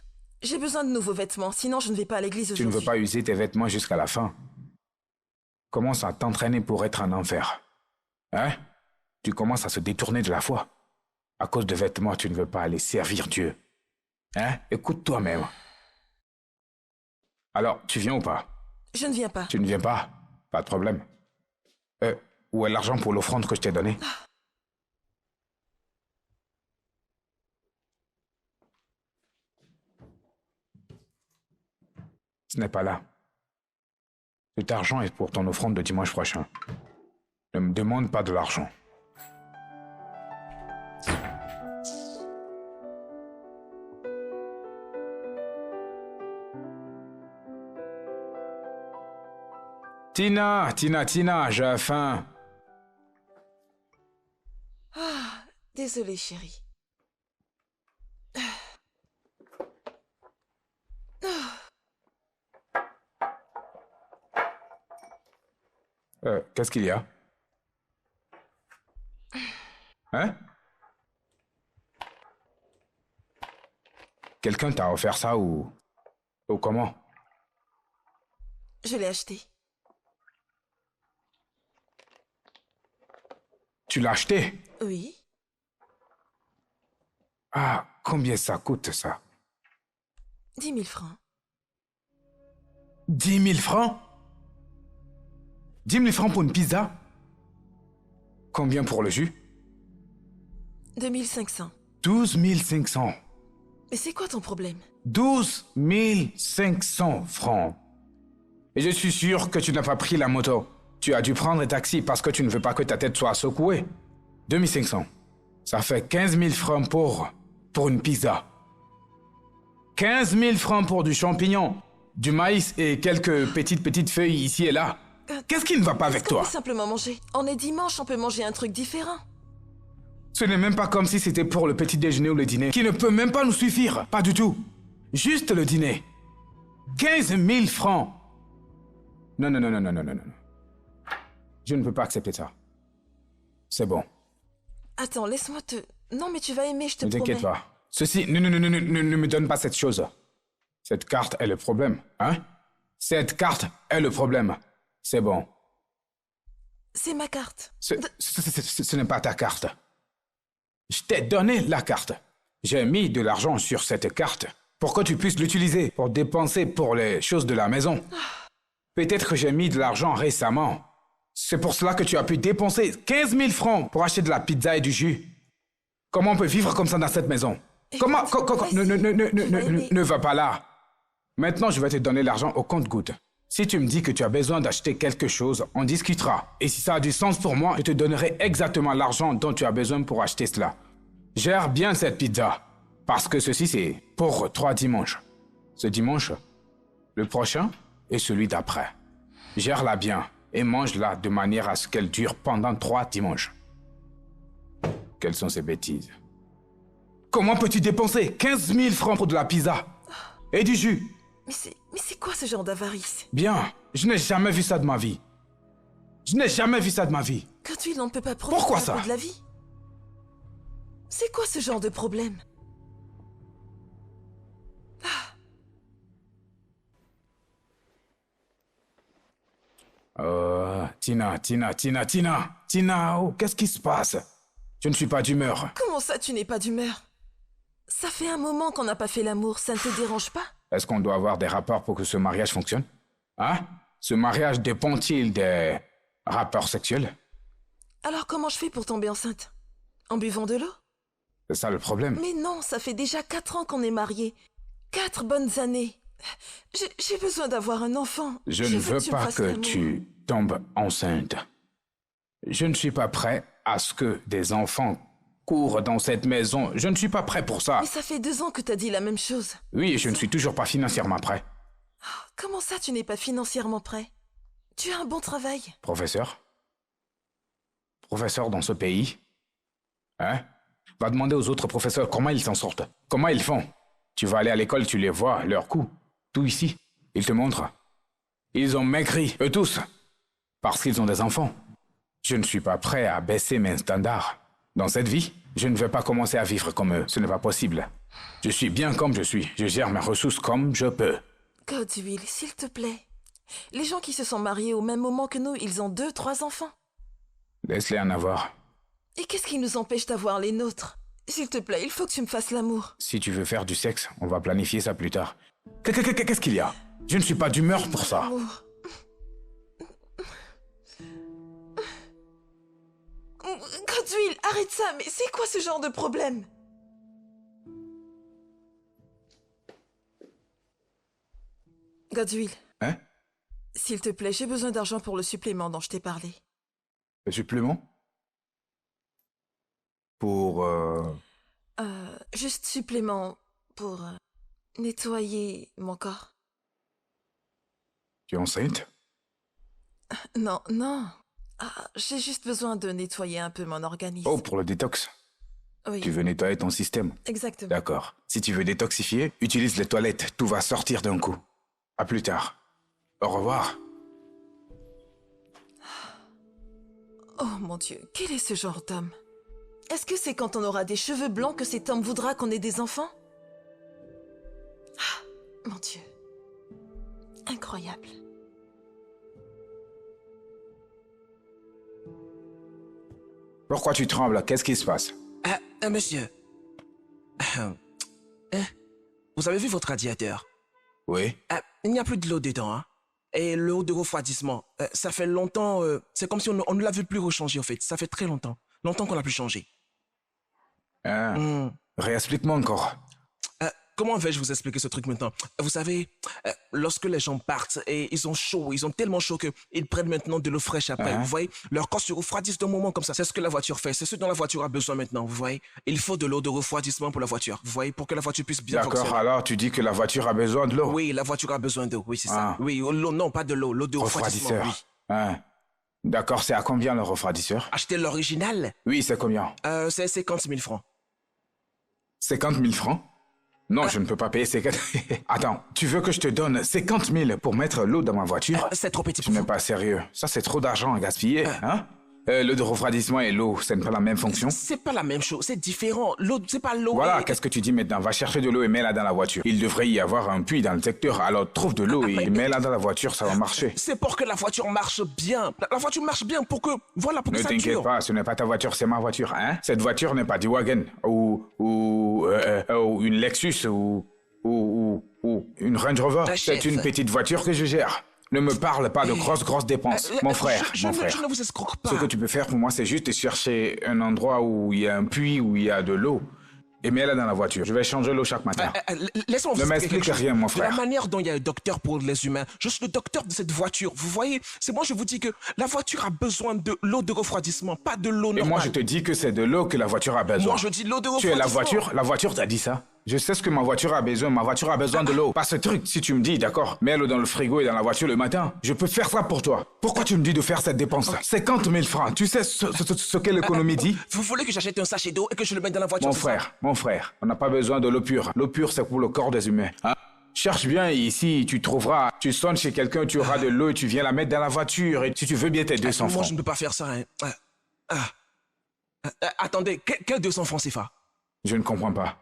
J'ai besoin de nouveaux vêtements, sinon je ne vais pas à l'église Tu ne aujourd'hui. veux pas user tes vêtements jusqu'à la fin. Commence à t'entraîner pour être en enfer. Hein? Tu commences à se détourner de la foi. À cause de vêtements, tu ne veux pas aller servir Dieu. Hein? Écoute toi-même. Alors, tu viens ou pas? Je ne viens pas. Tu ne viens pas? Pas de problème. Où est l'argent pour l'offrande que je t'ai donnée? Ce n'est pas là. Cet argent est pour ton offrande de dimanche prochain. Ne me demande pas de l'argent. Tina, j'ai faim. Désolée, chérie. Qu'est-ce qu'il y a? Hein? Quelqu'un t'a offert ça ou comment? Je l'ai acheté. Tu l'as acheté? Oui. Ah, combien ça coûte ça? 10 000 francs. 10 000 francs? 10 000 francs pour une pizza? Combien pour le jus? 2 500. 12 500. Mais c'est quoi ton problème? 12 500 francs. Et je suis sûr que tu n'as pas pris la moto. Tu as dû prendre un taxi parce que tu ne veux pas que ta tête soit secouée. 2 500. Ça fait 15 000 francs pour une pizza. 15 000 francs pour du champignon, du maïs et quelques petites feuilles ici et là. Qu'est-ce qui ne va pas avec Est-ce qu'on toi? peut simplement manger? On est dimanche, on peut manger un truc différent. Ce n'est même pas comme si c'était pour le petit déjeuner ou le dîner, qui ne peut même pas nous suffire. Pas du tout. Juste le dîner. 15 000 francs. Non. Je ne peux pas accepter ça. C'est bon. Attends, laisse-moi te... Non, mais tu vas aimer, je te Ne promets. t'inquiète pas. Ceci, ne me donne pas cette chose. Cette carte est le problème, hein? Cette carte est le problème. C'est bon. C'est ma carte. Ce n'est pas ta carte. Je t'ai donné la carte. J'ai mis de l'argent sur cette carte pour que tu puisses l'utiliser pour dépenser pour les choses de la maison. Peut-être que j'ai mis de l'argent récemment. C'est pour cela que tu as pu dépenser 15 000 francs pour acheter de la pizza et du jus. Comment on peut vivre comme ça dans cette maison? Comment... Ne va pas là. Maintenant, je vais te donner l'argent au compte-gouttes. Si tu me dis que tu as besoin d'acheter quelque chose, on discutera. Et si ça a du sens pour moi, je te donnerai exactement l'argent dont tu as besoin pour acheter cela. Gère bien cette pizza. Parce que ceci, c'est pour 3 dimanches. Ce dimanche, le prochain et celui d'après. Gère-la bien et mange-la de manière à ce qu'elle dure pendant 3 dimanches. Quelles sont ces bêtises? Comment peux-tu dépenser 15 000 francs pour de la pizza et du jus? Mais c'est quoi ce genre d'avarice? Bien, je n'ai jamais vu ça de ma vie. Je n'ai jamais vu ça de ma vie. Godwill, on ne peut pas profiter Pourquoi un ça? peu de la vie. C'est quoi ce genre de problème? Tina, oh, qu'est-ce qui se passe? Je ne suis pas d'humeur. Comment ça, tu n'es pas d'humeur? Ça fait un moment qu'on n'a pas fait l'amour, ça ne te dérange pas? Est-ce qu'on doit avoir des rapports pour que ce mariage fonctionne? Hein? Ce mariage dépend-il des rapports sexuels? Alors comment je fais pour tomber enceinte? En buvant de l'eau? C'est ça le problème. Mais non, ça fait déjà 4 ans qu'on est mariés. 4 bonnes années. J'ai besoin d'avoir un enfant. Je ne veux tu me pas fasses que l'amour. tu tombes enceinte. Je ne suis pas prêt à ce que des enfants courent dans cette maison. Je ne suis pas prêt pour ça. Mais ça fait 2 ans que t'as dit la même chose. Oui, et je ne suis toujours pas financièrement prêt. Comment ça, tu n'es pas financièrement prêt? Tu as un bon travail. Professeur? Professeur dans ce pays? Hein? Va demander aux autres professeurs comment ils s'en sortent. Comment ils font? Tu vas aller à l'école, tu les vois, leurs coups. Tout ici. Ils te montrent. Ils ont maigri, eux tous. Parce qu'ils ont des enfants. Je ne suis pas prêt à baisser mes standards. Dans cette vie, je ne vais pas commencer à vivre comme eux. Ce n'est pas possible. Je suis bien comme je suis. Je gère mes ressources comme je peux. Godwill, s'il te plaît. Les gens qui se sont mariés au même moment que nous, ils ont 2, 3 enfants. Laisse-les en avoir. Et qu'est-ce qui nous empêche d'avoir les nôtres? S'il te plaît, il faut que tu me fasses l'amour. Si tu veux faire du sexe, on va planifier ça plus tard. Qu'est-ce qu'il y a? Je ne suis pas d'humeur pour ça. L'amour. Godwill, arrête ça, mais c'est quoi ce genre de problème? Godwill. Hein? S'il te plaît, j'ai besoin d'argent pour le supplément dont je t'ai parlé. Le supplément? Pour... Juste supplément pour nettoyer mon corps. Tu es enceinte? Non, non. J'ai juste besoin de nettoyer un peu mon organisme. Oh, pour le détox. Oui, Tu veux nettoyer ton système. exactement. D'accord. Si tu veux détoxifier, utilise les toilettes. Tout va sortir d'un coup. À plus tard. Au revoir. Oh mon Dieu, quel est ce genre d'homme? Est-ce que c'est quand on aura des cheveux blancs que cet homme voudra qu'on ait des enfants? Mon Dieu. Incroyable. Pourquoi tu trembles? Qu'est-ce qui se passe? Monsieur. Vous avez vu votre radiateur? Oui. Il n'y a plus de l'eau dedans, hein? Et l'eau de refroidissement, ça fait longtemps... c'est comme si on ne l'avait plus rechangé, en fait. Ça fait très longtemps. Longtemps qu'on l'a plus changé. Réexplique-moi encore. Comment vais-je vous expliquer ce truc maintenant? Vous savez, lorsque les gens partent et ils ont chaud, ils ont tellement chaud qu'ils prennent maintenant de l'eau fraîche après, vous voyez? Leur corps se refroidit d'un moment comme ça. C'est ce que la voiture fait. C'est ce dont la voiture a besoin maintenant, vous voyez? Il faut de l'eau de refroidissement pour la voiture, vous voyez? Pour que la voiture puisse bien D'accord, fonctionner. alors tu dis que la voiture a besoin de l'eau. Oui, la voiture a besoin d'eau, oui, c'est ça. Oui, l'eau, non, pas de l'eau de refroidissement, Refroidisseur. oui. D'accord, c'est à combien le refroidisseur? Acheter l'original, Oui, c'est combien? c'est 50 000 francs. 50 000 francs? Non, je ne peux pas payer 50... Attends, tu veux que je te donne 50 000 pour mettre l'eau dans ma voiture? C'est trop petit Tu pour n'es vous. pas sérieux. Ça, c'est trop d'argent à gaspiller, hein? L'eau de refroidissement et l'eau, ce n'est pas la même fonction? C'est pas la même chose, c'est différent. L'eau, c'est pas l'eau. Voilà, et- qu'est-ce que tu dis maintenant? Va chercher de l'eau et mets-la dans la voiture. Il devrait y avoir un puits dans le secteur, alors trouve de l'eau et mets-la dans la voiture, ça va marcher. C'est pour que la voiture marche bien. La voiture marche bien pour que, voilà, pour que Ne ça t'inquiète dure. pas, ce n'est pas ta voiture, c'est ma voiture, hein? Cette voiture n'est pas du wagon, ou une Lexus, ou une Range Rover. Chef. C'est une petite voiture que je gère. Ne me parle pas de grosses dépenses. Mon frère, je ne vous escroque pas. Ce que tu peux faire pour moi, c'est juste de chercher un endroit où il y a un puits, où il y a de l'eau. Et mets-la dans la voiture. Je vais changer l'eau chaque matin. Laisse-moi vous Ne expliquer m'explique quelque chose. rien, mon De frère. la manière dont il y a un docteur pour les humains, je suis le docteur de cette voiture. Vous voyez, c'est moi, je vous dis que la voiture a besoin de l'eau de refroidissement, pas de l'eau Et normale. moi, je te dis que c'est de l'eau que la voiture a besoin. Moi, je dis l'eau de Tu es refroidissement. la voiture t'a dit ça. Je sais ce que ma voiture a besoin. Ma voiture a besoin de l'eau. Pas ce truc, si tu me dis, d'accord, mets l'eau dans le frigo et dans la voiture le matin. Je peux faire ça pour toi. Pourquoi tu me dis de faire cette dépense? 50 000 francs. Tu sais ce que l'économie dit? Vous voulez que j'achète un sachet d'eau et que je le mette dans la voiture? c'est ça? Mon frère, on n'a pas besoin de l'eau pure. L'eau pure, c'est pour le corps des humains. Hein? Cherche bien ici, tu trouveras. Tu sonnes chez quelqu'un, tu auras de l'eau et tu viens la mettre dans la voiture. Et si tu veux bien tes 200 Moi, francs. je ne peux pas faire ça. Hein. Attendez, quel 200 francs CFA? Je ne comprends pas.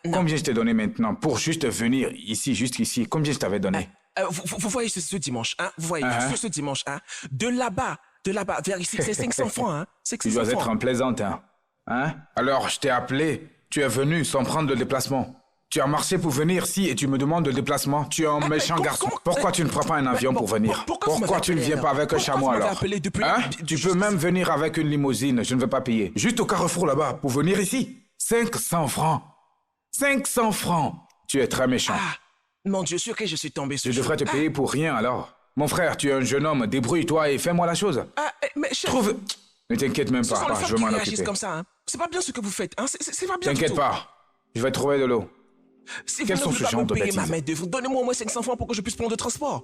Non. Combien je t'ai donné maintenant pour juste venir ici, juste ici? Combien je t'avais donné? Vous voyez ce dimanche, hein? Vous voyez ce dimanche, hein? De là-bas vers ici, c'est 500 francs, hein? C'est Tu 500 dois être francs. un plaisantin. Hein? Alors, je t'ai appelé. Tu es venu sans prendre de déplacement. Tu as marché pour venir ici et tu me demandes de déplacement. Tu es un méchant garçon. Pourquoi tu ne prends pas un avion pour venir? Pourquoi vous m'avez Pourquoi tu ne appelé, viens pas alors? avec un Pourquoi chameau vous m'avez alors? appelé depuis Hein? la- Tu je- peux même venir avec une limousine. Je ne vais pas payer. Juste au carrefour là-bas pour venir ici. 500 francs. 500 francs. Tu es très méchant. Ah, mon Dieu, sur qui je suis tombé ce Je devrais te payer pour rien alors. Mon frère, tu es un jeune homme. Débrouille-toi et fais-moi la chose. Mais chef, Trouve... Ne t'inquiète même ce pas. sont les Je femmes vais qui m'en réagissent occuper. comme ça, hein? C'est pas bien ce que vous faites, hein? C'est pas bien du T'inquiète tout. pas. Je vais trouver de l'eau. Si Quels vous sont ne ce voulez pas genre me de payer ma bêtises? main-d'œuvre, donnez-moi au moins 500 francs pour que je puisse prendre le transport.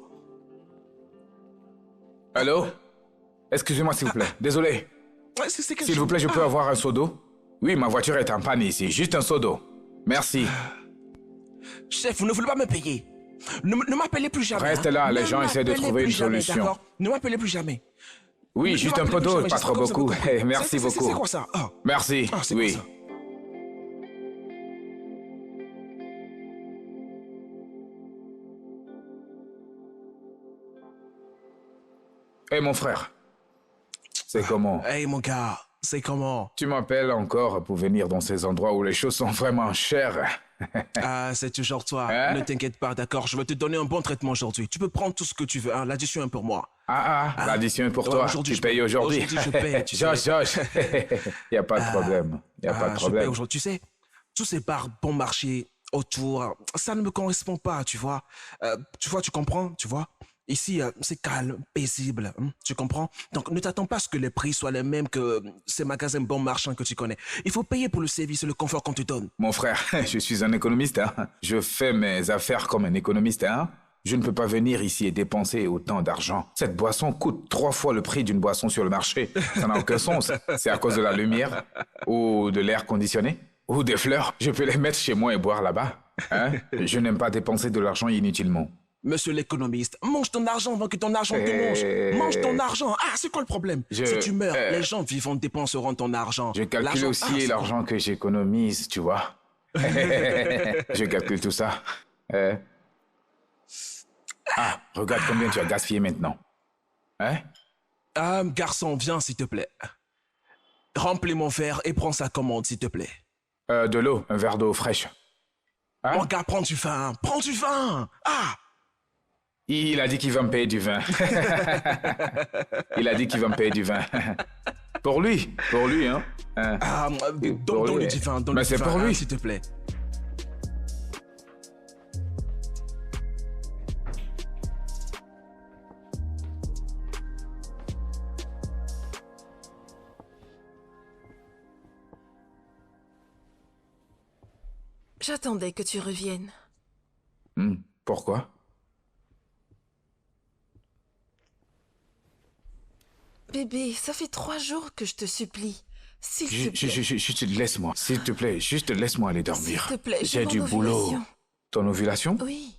Allô? Excusez-moi s'il vous plaît. Désolé. Ouais, c'est quelque S'il vous chose. plaît, je peux Ah, avoir un seau d'eau? Oui, ma voiture est en panne ici. Juste un seau d'eau. Merci. Chef, vous ne voulez pas me payer. Ne m'appelez plus jamais. Reste hein. là, les Ne gens essaient de m'appelez trouver plus une jamais, solution. d'accord? Ne m'appelez plus jamais. Oui, Ne juste un m'appelez peu plus d'eau, jamais, pas j'espère trop que vous avez beaucoup. compris. Eh, merci beaucoup. C'est quoi ça? Ah. Merci. Ah, c'est Oui. quoi ça? Eh, mon frère. C'est comment? Hey mon gars, c'est comment? Tu m'appelles encore pour venir dans ces endroits où les choses sont vraiment chères. Ah, c'est toujours toi. Hein? Ne t'inquiète pas, d'accord? Je vais te donner un bon traitement aujourd'hui. Tu peux prendre tout ce que tu veux, hein? L'addition est pour moi. L'addition est pour Ouais, toi. aujourd'hui, Tu je payes paye. aujourd'hui. Aujourd'hui, je paye, tu sais. Josh. Y a pas de problème. Y a pas de Je paye problème. aujourd'hui. Tu sais, tous ces bars bon marché autour, ça ne me correspond pas, tu vois. Tu comprends, tu vois. Ici, c'est calme, paisible, hein, tu comprends? Donc, ne t'attends pas à ce que les prix soient les mêmes que ces magasins bon marchand que tu connais. Il faut payer pour le service et le confort qu'on te donne. Mon frère, je suis un économiste. Hein. Je fais mes affaires comme un économiste. Hein. Je ne peux pas venir ici et dépenser autant d'argent. Cette boisson coûte 3 fois le prix d'une boisson sur le marché. Ça n'a aucun sens. C'est à cause de la lumière ou de l'air conditionné ou des fleurs. Je peux les mettre chez moi et boire là-bas. Hein. Je n'aime pas dépenser de l'argent inutilement. Monsieur l'économiste, mange ton argent avant que ton argent te mange. Mange ton argent. Ah, c'est quoi le problème? Si tu meurs, les gens vivants dépenseront ton argent. Je calcule L'argent- aussi c'est l'argent que j'économise, tu vois. Je calcule tout ça. Regarde combien tu as gaspillé maintenant. Hein? Ah, garçon, viens s'il te plaît. Remplis mon verre et prends sa commande s'il te plaît. De l'eau, un verre d'eau fraîche. Hein? Mon gars, prends du vin. Prends du vin. Ah! Il a dit qu'il va me payer du vin. Il a dit qu'il va me payer du vin. Pour lui, hein. Ah, pour donne lui. le divin, donne Mais le c'est divin, pour lui. s'il te plaît. J'attendais que tu reviennes. Pourquoi? Bébé, ça fait 3 jours que je te supplie. S'il te plaît. Juste laisse-moi, s'il te plaît, juste laisse-moi aller dormir. S'il te plaît, j'ai du mon boulot. ovulation. Ton ovulation? Oui,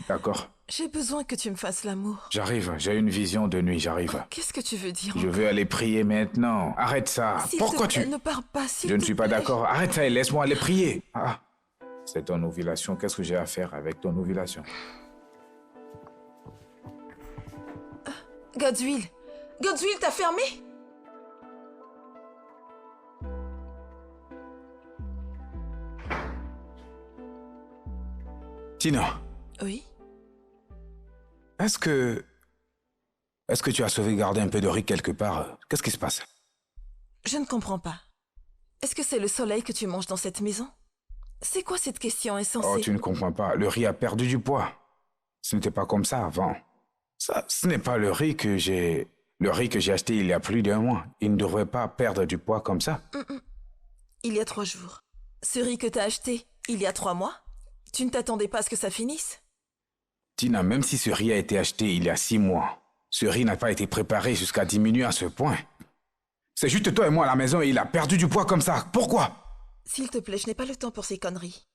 D'accord. j'ai besoin que tu me fasses l'amour. J'arrive, j'ai une vision de nuit, j'arrive. Qu'est-ce que tu veux dire Je veux aller prier maintenant. Arrête ça. S'il Pourquoi te plaît, tu... ne pars pas, s'il Je ne te suis pas plaît. d'accord. Arrête ça et laisse-moi aller prier. Ah, c'est ton ovulation. Qu'est-ce que j'ai à faire avec ton ovulation? Godswill, Godswill, t'as fermé? Tina, Oui. est-ce que Est-ce que tu as sauvegardé un peu de riz quelque part? Qu'est-ce qui se passe? Je ne comprends pas. Est-ce que c'est le soleil que tu manges dans cette maison? C'est quoi cette question insensée? Oh, tu ne comprends pas. Le riz a perdu du poids. Ce n'était pas comme ça avant. Ça, ce n'est pas le riz que j'ai... Le riz que j'ai acheté il y a plus d'1 mois. Il ne devrait pas perdre du poids comme ça. Il y a 3 jours. Ce riz que t'as acheté il y a 3 mois? Tu ne t'attendais pas à ce que ça finisse? Tina, même si ce riz a été acheté il y a 6 mois, ce riz n'a pas été préparé jusqu'à diminuer à ce point. C'est juste toi et moi à la maison et il a perdu du poids comme ça. Pourquoi? S'il te plaît, je n'ai pas le temps pour ces conneries.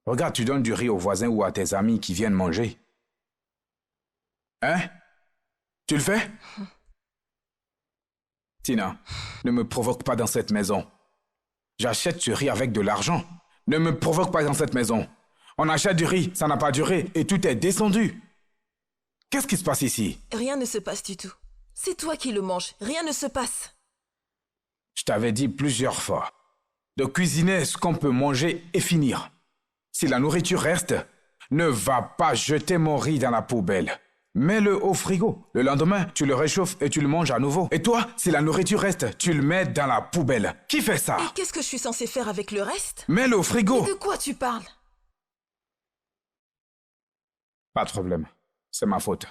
Regarde, tu donnes du riz aux voisins ou à tes amis qui viennent manger. Hein? Tu le fais? Tina, ne me provoque pas dans cette maison. J'achète ce riz avec de l'argent. Ne me provoque pas dans cette maison. On achète du riz, ça n'a pas duré et tout est descendu. Qu'est-ce qui se passe ici? Rien ne se passe du tout. C'est toi qui le manges. Rien ne se passe. Je t'avais dit plusieurs fois de cuisiner ce qu'on peut manger et finir. Si la nourriture reste, ne va pas jeter mon riz dans la poubelle. Mets-le au frigo. Le lendemain, tu le réchauffes et tu le manges à nouveau. Et toi, si la nourriture reste, tu le mets dans la poubelle. Qui fait ça? Et qu'est-ce que je suis censée faire avec le reste? Mets-le au frigo. Mais de quoi tu parles? Pas de problème. C'est ma faute.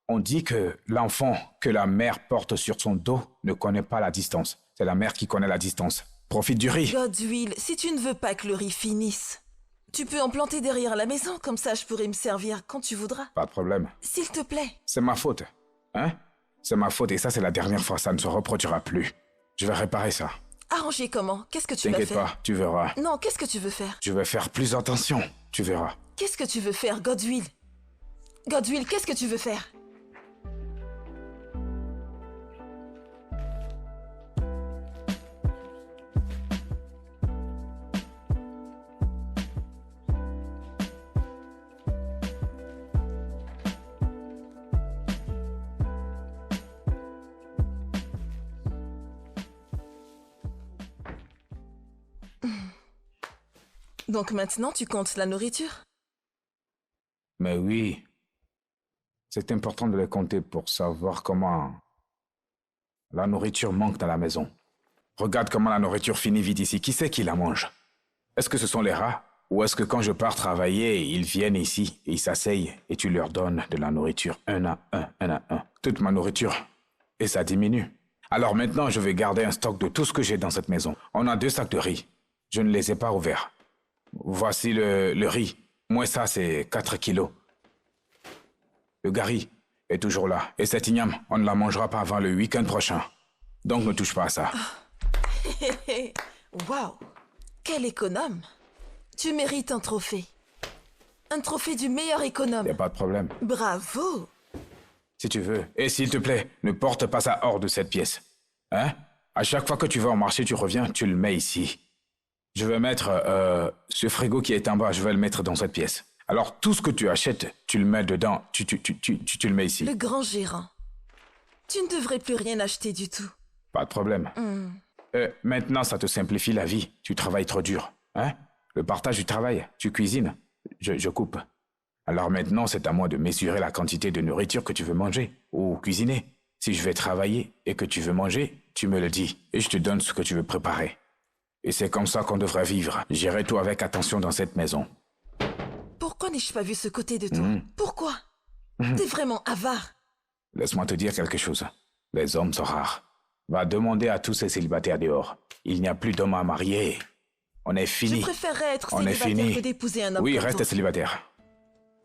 On dit que l'enfant que la mère porte sur son dos ne connaît pas la distance. C'est la mère qui connaît la distance. Profite du riz. Godwill, si tu ne veux pas que le riz finisse, tu peux en planter derrière la maison, comme ça je pourrai me servir quand tu voudras. Pas de problème. S'il te plaît. C'est ma faute. Hein? C'est ma faute et ça c'est la dernière fois. Ça ne se reproduira plus. Je vais réparer ça. Arranger comment? Qu'est-ce que tu vas faire? T'inquiète pas, tu verras. Non, qu'est-ce que tu veux faire? Je vais faire plus attention. Tu verras. Qu'est-ce que tu veux faire, Godwill? Godwill, qu'est-ce que tu veux faire? Donc maintenant, tu comptes la nourriture? Mais oui. C'est important de les compter pour savoir comment la nourriture manque dans la maison. Regarde comment la nourriture finit vite ici. Qui c'est qui la mange? Est-ce que ce sont les rats? Ou est-ce que quand je pars travailler, ils viennent ici et ils s'asseyent et tu leur donnes de la nourriture un à un? Toute ma nourriture. Et ça diminue. Alors maintenant, je vais garder un stock de tout ce que j'ai dans cette maison. On a 2 sacs de riz. Je ne les ai pas ouverts. Voici le riz. Moi, ça, c'est 4 kilos. Le gari est toujours là. Et cette igname, on ne la mangera pas avant le week-end prochain. Donc ne touche pas à ça. Waouh! Quel économe! Tu mérites un trophée. Un trophée du meilleur économe. Y a pas de problème. Bravo! Si tu veux. Et s'il te plaît, ne porte pas ça hors de cette pièce. Hein? À chaque fois que tu vas au marché, tu reviens, tu le mets ici. Je vais mettre ce frigo qui est en bas, je vais le mettre dans cette pièce. Alors, tout ce que tu achètes, tu le mets dedans, tu le mets ici. Le grand gérant. Tu ne devrais plus rien acheter du tout. Pas de problème. Maintenant, ça te simplifie la vie. Tu travailles trop dur. Hein? Le partage du travail. Tu cuisines. Je coupe. Alors maintenant, c'est à moi de mesurer la quantité de nourriture que tu veux manger ou cuisiner. Si je vais travailler et que tu veux manger, tu me le dis et je te donne ce que tu veux préparer. Et c'est comme ça qu'on devrait vivre. Gérer tout avec attention dans cette maison. Pourquoi n'ai-je pas vu ce côté de toi? Pourquoi? T'es vraiment avare. Laisse-moi te dire quelque chose. Les hommes sont rares. Va demander à tous ces célibataires dehors. Il n'y a plus d'hommes à marier. On est fini. Je préférerais être On est célibataire fini. que d'épouser un homme Oui, comme reste toi. célibataire.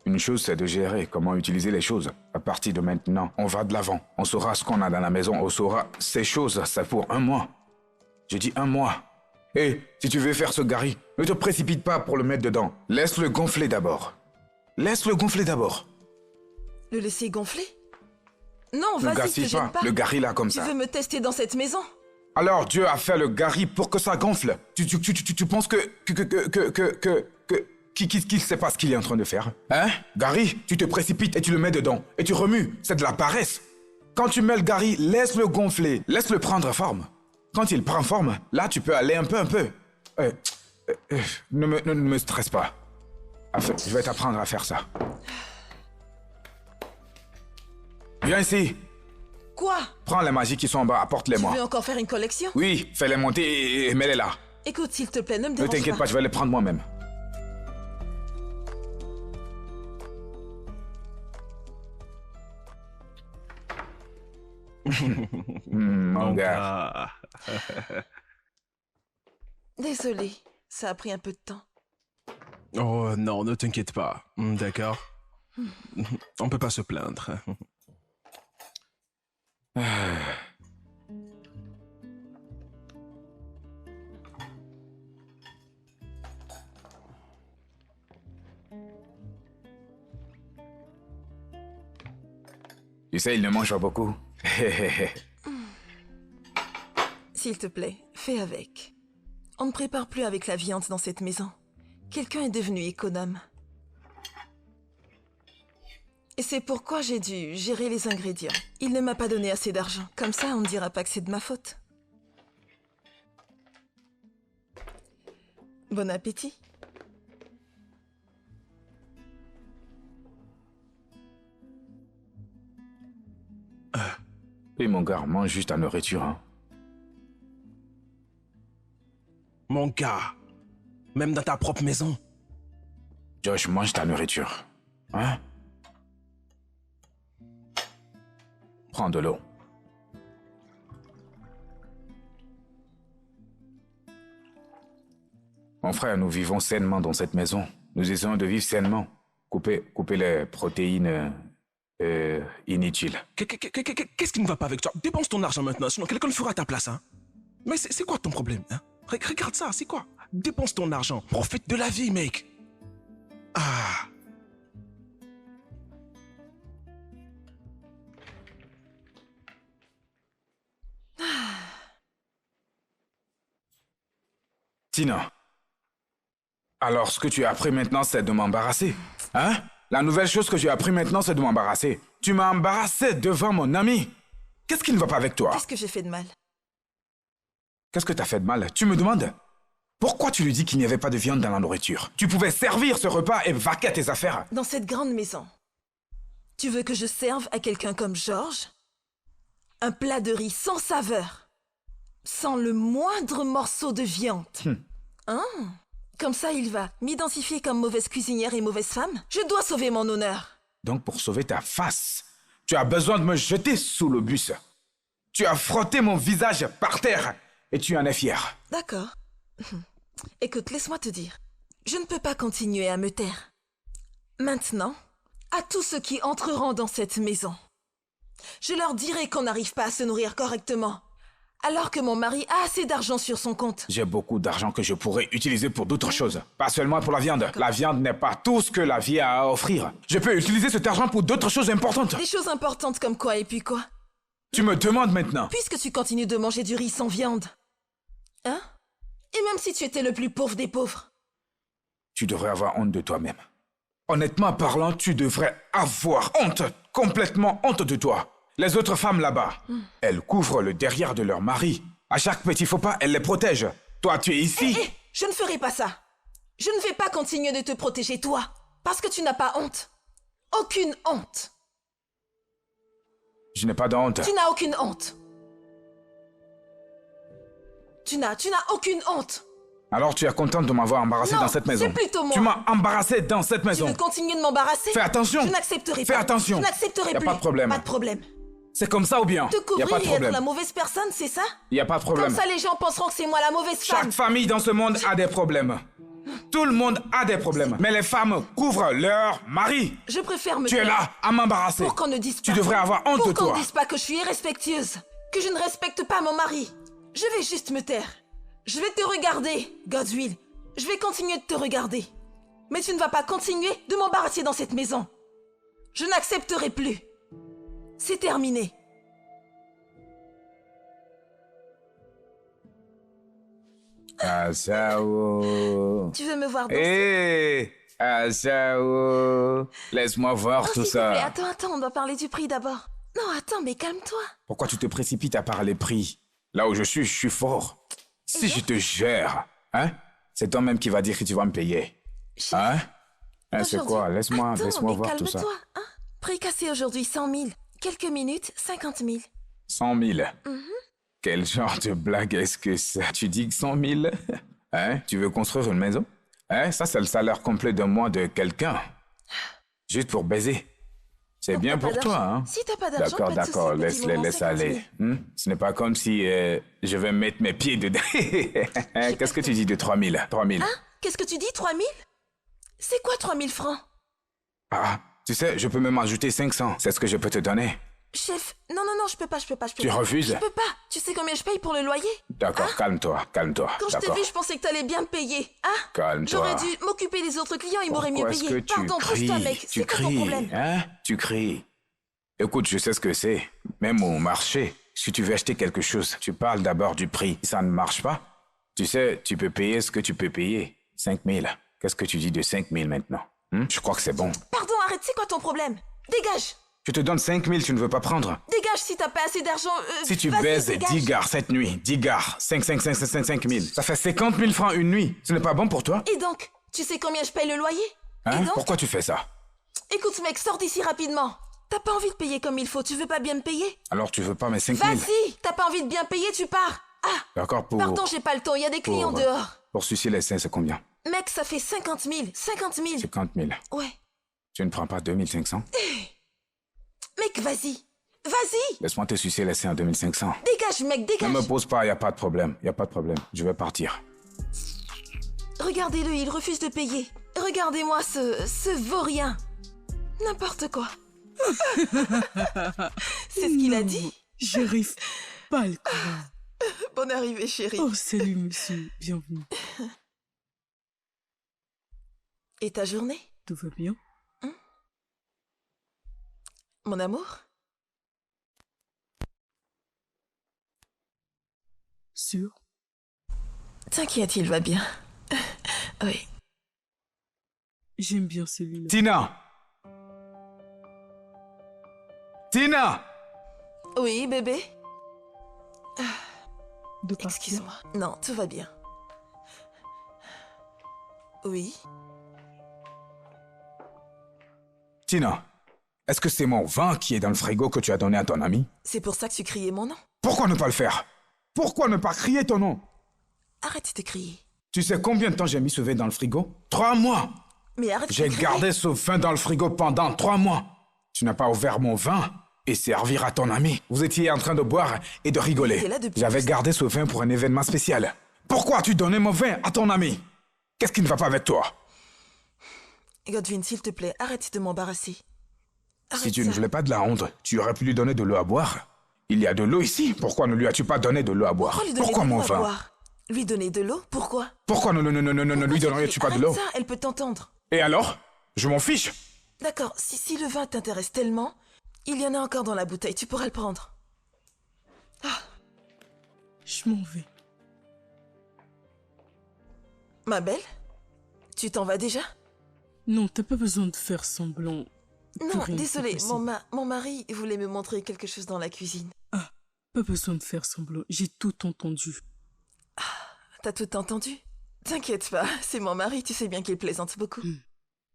Une chose, c'est de gérer comment utiliser les choses. À partir de maintenant, on va de l'avant. On saura ce qu'on a dans la maison. On saura ces choses, c'est pour 1 mois. Je dis 1 mois. Et si tu veux faire ce gari, ne te précipite pas pour le mettre dedans. Laisse-le gonfler d'abord. Laisse-le gonfler d'abord. Le laisser gonfler? Non, Ne vas-y, te gaspille gêne pas pas. le gari là comme Tu ça. veux me tester dans cette maison? Alors Dieu a fait le gari pour que ça gonfle. Tu penses qu'il sait pas ce qu'il est en train de faire? Hein? Gary, tu te précipites et tu le mets dedans. Et tu remues. C'est de la paresse. Quand tu mets le gari, laisse-le gonfler. Laisse-le prendre forme. Quand il prend forme, là tu peux aller un peu. Ne me stresse pas. Enfin, je vais t'apprendre à faire ça. Viens ici. Quoi? Prends les magies qui sont en bas, Tu apporte-les-moi. veux encore faire une collection? Oui, fais-les monter et mets-les là. Écoute, s'il te plaît, ne me Ne dérange t'inquiète pas, je vais les prendre moi-même. Mon gars. Désolée, ça a pris un peu de temps. Oh non, ne t'inquiète pas. D'accord. On peut pas se plaindre. Tu sais, il ne mange pas beaucoup. S'il te plaît, fais avec. On ne prépare plus avec la viande dans cette maison. Quelqu'un est devenu économe. Et c'est pourquoi j'ai dû gérer les ingrédients. Il ne m'a pas donné assez d'argent. Comme ça, on ne dira pas que c'est de ma faute. Bon appétit. Oui, mon gars, mange juste ta nourriture. Hein. Mon gars, même dans ta propre maison. Josh, mange ta nourriture. Hein? Prends de l'eau. Mon frère, nous vivons sainement dans cette maison. Nous essayons de vivre sainement. Couper les protéines inutiles. Qu'est-ce qui ne va pas avec toi? Dépense ton argent maintenant, sinon quelqu'un le fera à ta place. Hein? Mais c'est quoi ton problème? Hein? Regarde ça, c'est quoi? Dépense ton argent. Profite de la vie, mec. Ah. Tina. Alors, ce que tu as appris maintenant, c'est de m'embarrasser. Hein? La nouvelle chose que j'ai appris maintenant, c'est de m'embarrasser. Tu m'as embarrassé devant mon ami. Qu'est-ce qui ne va pas avec toi? Qu'est-ce que j'ai fait de mal? Qu'est-ce que t'as fait de mal? Tu me demandes? Pourquoi tu lui dis qu'il n'y avait pas de viande dans la nourriture? Tu pouvais servir ce repas et vaquer à tes affaires. Dans cette grande maison, tu veux que je serve à quelqu'un comme Georges un plat de riz sans saveur, sans le moindre morceau de viande? Hein? Comme ça, il va m'identifier comme mauvaise cuisinière et mauvaise femme? Je dois sauver mon honneur. Donc pour sauver ta face, tu as besoin de me jeter sous le bus. Tu as frotté mon visage par terre et tu en es fier. D'accord. Écoute, laisse-moi te dire. Je ne peux pas continuer à me taire. Maintenant, à tous ceux qui entreront dans cette maison, je leur dirai qu'on n'arrive pas à se nourrir correctement, alors que mon mari a assez d'argent sur son compte. J'ai beaucoup d'argent que je pourrais utiliser pour d'autres choses. Pas seulement pour la viande. La viande n'est pas tout ce que la vie a à offrir. Je peux utiliser cet argent pour d'autres choses importantes. Des choses importantes comme quoi et puis quoi? Tu me demandes maintenant. Puisque tu continues de manger du riz sans viande. Hein? Et même si tu étais le plus pauvre des pauvres. Tu devrais avoir honte de toi-même. Honnêtement parlant, tu devrais avoir honte. Complètement honte de toi. Les autres femmes là-bas, elles couvrent le derrière de leur mari. À chaque petit faux pas, elles les protègent. Toi, tu es ici. Hé, je ne ferai pas ça. Je ne vais pas continuer de te protéger, toi. Parce que tu n'as pas honte. Aucune honte. Je n'ai pas de honte. Tu n'as aucune honte. Tu n'as aucune honte. Alors tu es contente de m'avoir embarrassé Non, dans cette maison. c'est plutôt moi. Tu m'as embarrassé dans cette Tu maison. veux continuer de m'embarrasser? Fais attention. Je n'accepterai pas. Fais attention. Je n'accepterai Y a plus. pas de problème. Pas de problème. C'est comme ça ou bien? Te Y a couvrir pas de et être problème. la mauvaise personne, c'est ça? Y a pas de problème. Comme ça, les gens penseront que c'est moi la mauvaise femme. Chaque famille dans ce monde a des problèmes. Tout le monde a des problèmes. Mais les femmes couvrent leur mari. Je préfère me Tu es taire. là à m'embarrasser. Pour qu'on ne dise pas. Tu devrais avoir honte Pour de qu'on toi. ne dise pas que je suis irrespectueuse. Que je ne respecte pas mon mari. Je vais juste me taire. Je vais te regarder, Godswill. Je vais continuer de te regarder. Mais tu ne vas pas continuer de m'embarrasser dans cette maison. Je n'accepterai plus. C'est terminé. Asao. Tu veux me voir danser? Hé, Asao. Laisse-moi voir Oh, tout s'il te plaît, ça. attends, on doit parler du prix d'abord. Non, attends, mais calme-toi. Pourquoi tu te précipites à parler prix? Là où je suis fort. Si je te gère, hein? C'est toi-même qui va dire que tu vas me payer. Hein? Hein, c'est Aujourd'hui- quoi? Laisse-moi Attends, mais voir tout ça. calme-toi, hein? Prix cassé aujourd'hui 100 000. Quelques minutes, 50 000. 100 000. Quel genre de blague est-ce que ça? Tu dis que 100 000? Hein? Tu veux construire une maison? Hein? Ça, c'est le salaire complet d'un mois de quelqu'un. Juste pour baiser. C'est Donc, bien t'as pas pour toi, d'argent. hein? Si t'as pas d'argent, D'accord, pas de souci, d'accord, petit laisse-les, moment, laisse 50 000. aller. Ce n'est pas comme si je vais mettre mes pieds dedans. Qu'est-ce que tu dis de 3 000? 3 000. Hein? Qu'est-ce que tu dis, 3 000? C'est quoi 3 000 francs? Ah, tu sais, je peux même ajouter 500. C'est ce que je peux te donner. Chef, non, non, non, je peux pas. Tu refuses? Je peux pas. Tu sais combien je paye pour le loyer? D'accord, calme-toi. Quand je t'ai D'accord. vu, je pensais que t'allais bien me payer. Hein? Calme-toi. J'aurais dû m'occuper des autres clients, ils m'auraient mieux Pourquoi est-ce payé. que tu Pardon, pousse-toi, cries? mec. Tu C'est quoi ton cries, problème? hein? Tu cries. Écoute, je sais ce que c'est. Même au marché, si tu veux acheter quelque chose, tu parles d'abord du prix. Si ça ne marche pas, tu sais, tu peux payer ce que tu peux payer. 5 000. Qu'est-ce que tu dis de 5 000 maintenant? Je crois que c'est bon. Pardon, arrête, c'est quoi ton problème? Dégage! Je te donne 5 000, tu ne veux pas prendre. Dégage si t'as pas assez d'argent. Si tu vas-y, baises dégage. 10 gares cette nuit, 10 gares, 5 000, ça fait 50 000 francs une nuit. Ce n'est pas bon pour toi? Et donc, tu sais combien je paye le loyer? Hein? Et donc? Pourquoi tu fais ça? Écoute, mec, sors d'ici rapidement. T'as pas envie de payer comme il faut, tu veux pas bien me payer? Alors tu veux pas mes 5 000? Vas-y! T'as pas envie de bien payer, tu pars! Ah! D'accord, pour... Pardon, j'ai pas le temps, il y a des clients pour- dehors. Pour sucer les seins, c'est combien? Mec, ça fait 50 000. 50 000. 50 000. Ouais. Tu ne prends pas 2500? Mec, vas-y. Vas-y! Laisse-moi te sucer les seins à 2500. Dégage, mec, Ne dégage! me pose pas, y a pas de problème. Y a pas de problème. Je vais partir. Regardez-le, il refuse de payer. Regardez-moi ce vaurien. N'importe quoi. C'est ce qu'il a dit. J'arrive pas à le croire. Bonne arrivée, chérie. Oh, salut, monsieur. Bienvenue. Et ta journée, Tout va bien? mon amour? Sûr? T'inquiète, il va bien. Oui. J'aime bien celui-là. Tina! Tina! Oui, bébé? De partir? Excuse-moi. Non, tout va bien. Oui? Tina, est-ce que c'est mon vin qui est dans le frigo que tu as donné à ton ami? C'est pour ça que tu criais mon nom? Pourquoi ne pas le faire? Pourquoi ne pas crier ton nom? Arrête de crier. Tu sais combien de temps j'ai mis ce vin dans le frigo? 3 mois! Mais arrête de J'ai crier. gardé ce vin dans le frigo pendant 3 mois. Tu n'as pas ouvert mon vin et servir à ton ami. Vous étiez en train de boire et de Il rigoler. était là depuis J'avais tout ce gardé ce vin pour un événement spécial. Pourquoi as-tu donné mon vin à ton ami? Qu'est-ce qui ne va pas avec toi? Godwin, s'il te plaît, arrête de m'embarrasser. Arrête Si tu ça. ne voulais pas de la honte, tu aurais pu lui donner de l'eau à boire. Il y a de l'eau ici. Pourquoi ne lui as-tu pas donné de l'eau à boire? Pourquoi lui donner Pourquoi de l'eau mon à vin? boire? Lui donner de l'eau? Pourquoi? Pourquoi ne lui donnerais-tu pas de Arrête l'eau? ça, elle peut t'entendre. Et alors? Je m'en fiche. D'accord, si le vin t'intéresse tellement, il y en a encore dans la bouteille, tu pourras le prendre. Je m'en vais. Ma belle? Tu t'en vas déjà? Non, t'as pas besoin de faire semblant. Non, rien ne désolé, s'est passé. mon mari voulait me montrer quelque chose dans la cuisine. Ah, pas besoin de faire semblant. J'ai tout entendu. T'as tout entendu? T'inquiète pas, c'est mon mari, tu sais bien qu'il plaisante beaucoup.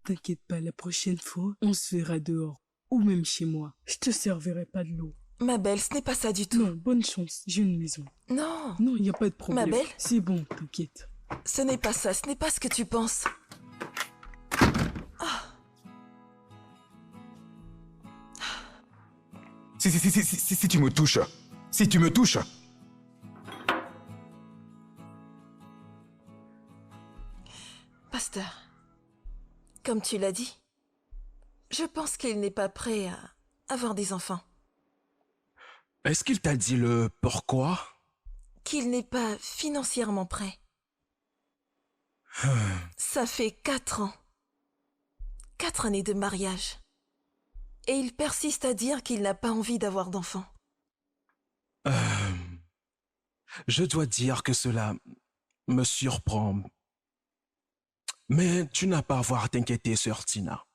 T'inquiète pas, la prochaine fois, on se verra dehors. Ou même chez moi. Je te servirai pas de l'eau. Ma belle, ce n'est pas ça du tout. Non, bonne chance. J'ai une maison. Non, Non, y a pas de problème. belle? C'est bon, t'inquiète. ce n'est pas ça, ce n'est pas ce que tu penses. Si tu me touches. Si tu me touches. Pasteur, comme tu l'as dit, je pense qu'il n'est pas prêt à avoir des enfants. Est-ce qu'il t'a dit le pourquoi? Qu'il n'est pas financièrement prêt. Ça fait 4 ans. 4 années de mariage. Et il persiste à dire qu'il n'a pas envie d'avoir d'enfants. Je dois dire que cela me surprend. Mais tu n'as pas à avoir à t'inquiéter, sœur Tina.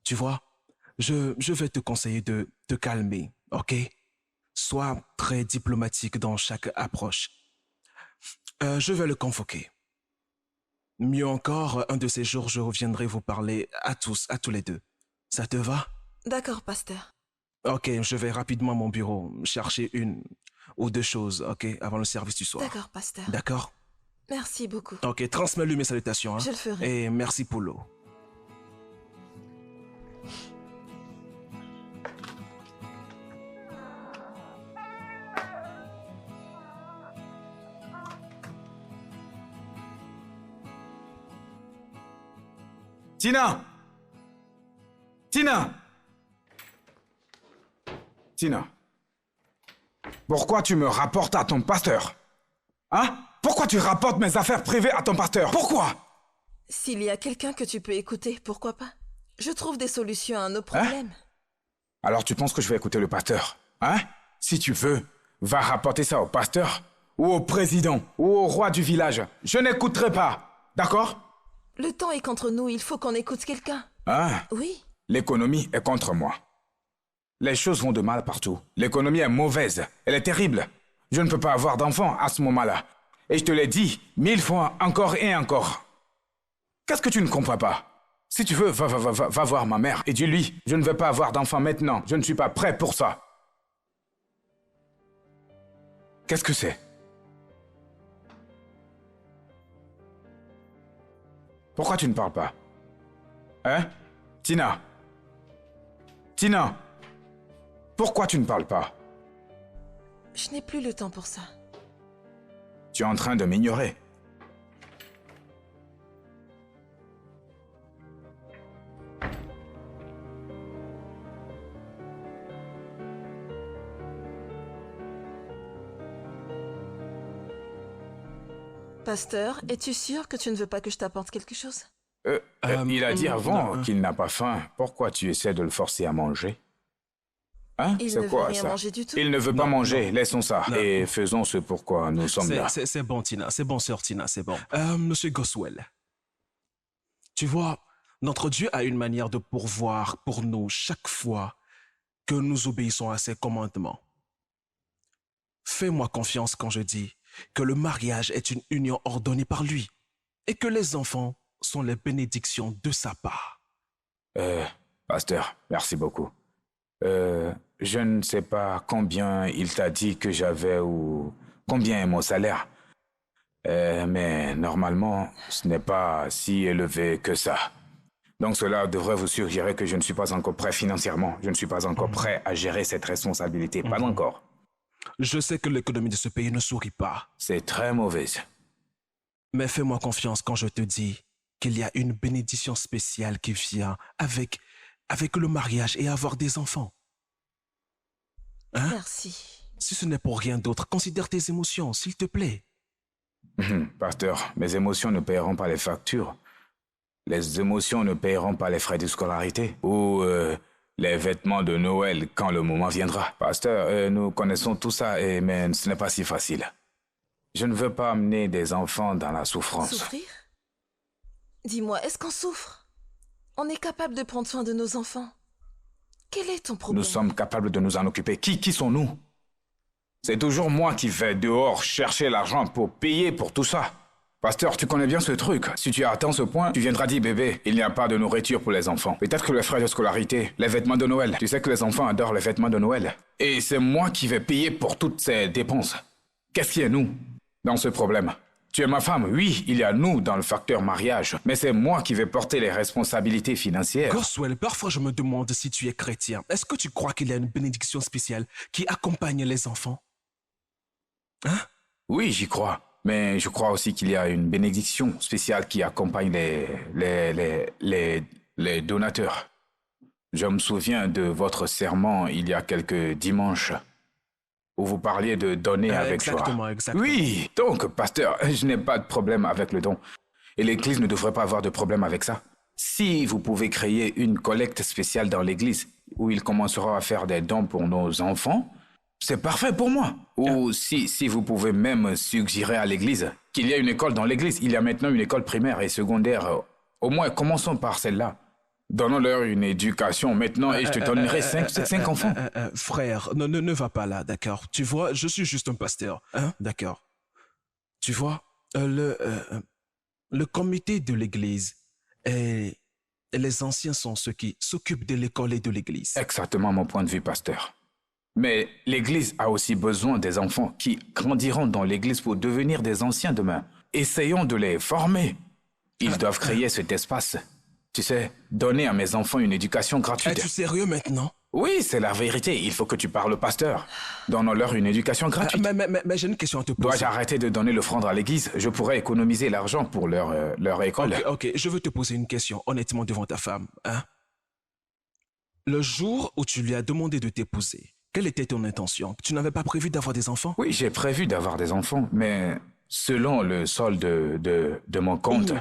Tu vois, je vais te conseiller de te calmer, ok? Sois très diplomatique dans chaque approche. Je vais le convoquer. Mieux encore, un de ces jours, je reviendrai vous parler à tous les deux. Ça te va? D'accord, pasteur. Ok, je vais rapidement à mon bureau chercher une ou deux choses, ok, avant le service du soir. D'accord, pasteur. D'accord? Merci beaucoup. Ok, transmets-lui mes salutations. Hein? Je le ferai. Et merci pour l'eau. Tina! Tina! Tina, pourquoi tu me rapportes à ton pasteur? Hein? Pourquoi tu rapportes mes affaires privées à ton pasteur? Pourquoi? S'il y a quelqu'un que tu peux écouter, pourquoi pas? Je trouve des solutions à nos problèmes. Alors tu penses que je vais écouter le pasteur? Hein? Si tu veux, va rapporter ça au pasteur, ou au président, ou au roi du village. Je n'écouterai pas. D'accord? Le temps est contre nous, il faut qu'on écoute quelqu'un. Hein? Oui. L'économie est contre moi. Les choses vont de mal partout. L'économie est mauvaise. Elle est terrible. Je ne peux pas avoir d'enfant à ce moment-là. Et je te l'ai dit 1000 fois encore et encore. Qu'est-ce que tu ne comprends pas? Si tu veux, va voir ma mère et dis-lui, je ne veux pas avoir d'enfant maintenant. Je ne suis pas prêt pour ça. Qu'est-ce que c'est? Pourquoi tu ne parles pas? Hein? Tina? Tina? Pourquoi tu ne parles pas? Je n'ai plus le temps pour ça. Tu es en train de m'ignorer. Pasteur, es-tu sûr que tu ne veux pas que je t'apporte quelque chose? Il a dit avant non, qu'il n'a pas faim. Pourquoi tu essaies de le forcer à manger? Hein? Il ne C'est veut quoi rien ça? manger du tout. Il ne veut pas Non, manger. Laissons ça. Non. Et faisons ce pourquoi nous sommes là. C'est bon, Tina. C'est bon, sœur Tina, c'est bon. Monsieur Goswell, tu vois, notre Dieu a une manière de pourvoir pour nous chaque fois que nous obéissons à ses commandements. Fais-moi confiance quand je dis que le mariage est une union ordonnée par lui et que les enfants sont les bénédictions de sa part. Pasteur, merci beaucoup. Je ne sais pas combien il t'a dit que j'avais ou combien est mon salaire. Mais normalement, ce n'est pas si élevé que ça. Donc cela devrait vous suggérer que je ne suis pas encore prêt financièrement. Je ne suis pas encore prêt à gérer cette responsabilité. Pas encore. Je sais que l'économie de ce pays ne sourit pas, C'est très mauvaise. mais fais-moi confiance quand je te dis qu'il y a une bénédiction spéciale qui vient avec le mariage et avoir des enfants. Hein? Merci. Si ce n'est pour rien d'autre, considère tes émotions, s'il te plaît. Pasteur, mes émotions ne paieront pas les factures. Les émotions ne paieront pas les frais de scolarité ou les vêtements de Noël quand le moment viendra. Pasteur, nous connaissons tout ça, mais ce n'est pas si facile. Je ne veux pas amener des enfants dans la souffrance. Souffrir? Dis-moi, est-ce qu'on souffre? On est capable de prendre soin de nos enfants. Quel est ton problème? Nous sommes capables de nous en occuper. Qui sommes-nous? C'est toujours moi qui vais dehors chercher l'argent pour payer pour tout ça. Pasteur, tu connais bien ce truc. Si tu as atteint ce point, tu viendras dire bébé, il n'y a pas de nourriture pour les enfants. Peut-être que les frais de scolarité, les vêtements de Noël. Tu sais que les enfants adorent les vêtements de Noël. Et c'est moi qui vais payer pour toutes ces dépenses. Qu'est-ce qui est nous dans ce problème? Tu es ma femme, oui, il y a nous dans le facteur mariage, mais c'est moi qui vais porter les responsabilités financières. Goswell, parfois je me demande si tu es chrétien. Est-ce que tu crois qu'il y a une bénédiction spéciale qui accompagne les enfants? Hein? Oui, j'y crois. Mais je crois aussi qu'il y a une bénédiction spéciale qui accompagne les donateurs. Je me souviens de votre sermon il y a quelques dimanches où vous parliez de donner avec joie. Exactement. Oui, donc, pasteur, je n'ai pas de problème avec le don. Et l'Église ne devrait pas avoir de problème avec ça. Si vous pouvez créer une collecte spéciale dans l'Église où ils commenceront à faire des dons pour nos enfants, c'est parfait pour moi. Ou si vous pouvez même suggérer à l'Église qu'il y a une école dans l'Église. Il y a maintenant une école primaire et secondaire. Au moins, commençons par celle-là. Donnons-leur une éducation maintenant et je te donnerai 5 enfants. Frère, ne va pas là, d'accord? Tu vois, je suis juste un pasteur, hein? D'accord. Tu vois, le comité de l'Église est les anciens sont ceux qui s'occupent de l'école et de l'église. Exactement mon point de vue, pasteur. Mais l'Église a aussi besoin des enfants qui grandiront dans l'Église pour devenir des anciens demain. Essayons de les former. Ils doivent créer cet espace. Tu sais, donner à mes enfants une éducation gratuite. Es-tu sérieux maintenant? Oui, c'est la vérité. Il faut que tu parles au pasteur. Donnons-leur une éducation gratuite. Mais j'ai une question à te poser. Dois-je arrêter de donner l'offrande à l'église? Je pourrais économiser l'argent pour leur école. Ok, je veux te poser une question, honnêtement, devant ta femme. Hein? Le jour où tu lui as demandé de t'épouser, quelle était ton intention? Tu n'avais pas prévu d'avoir des enfants? Oui, j'ai prévu d'avoir des enfants, mais selon le solde de mon compte.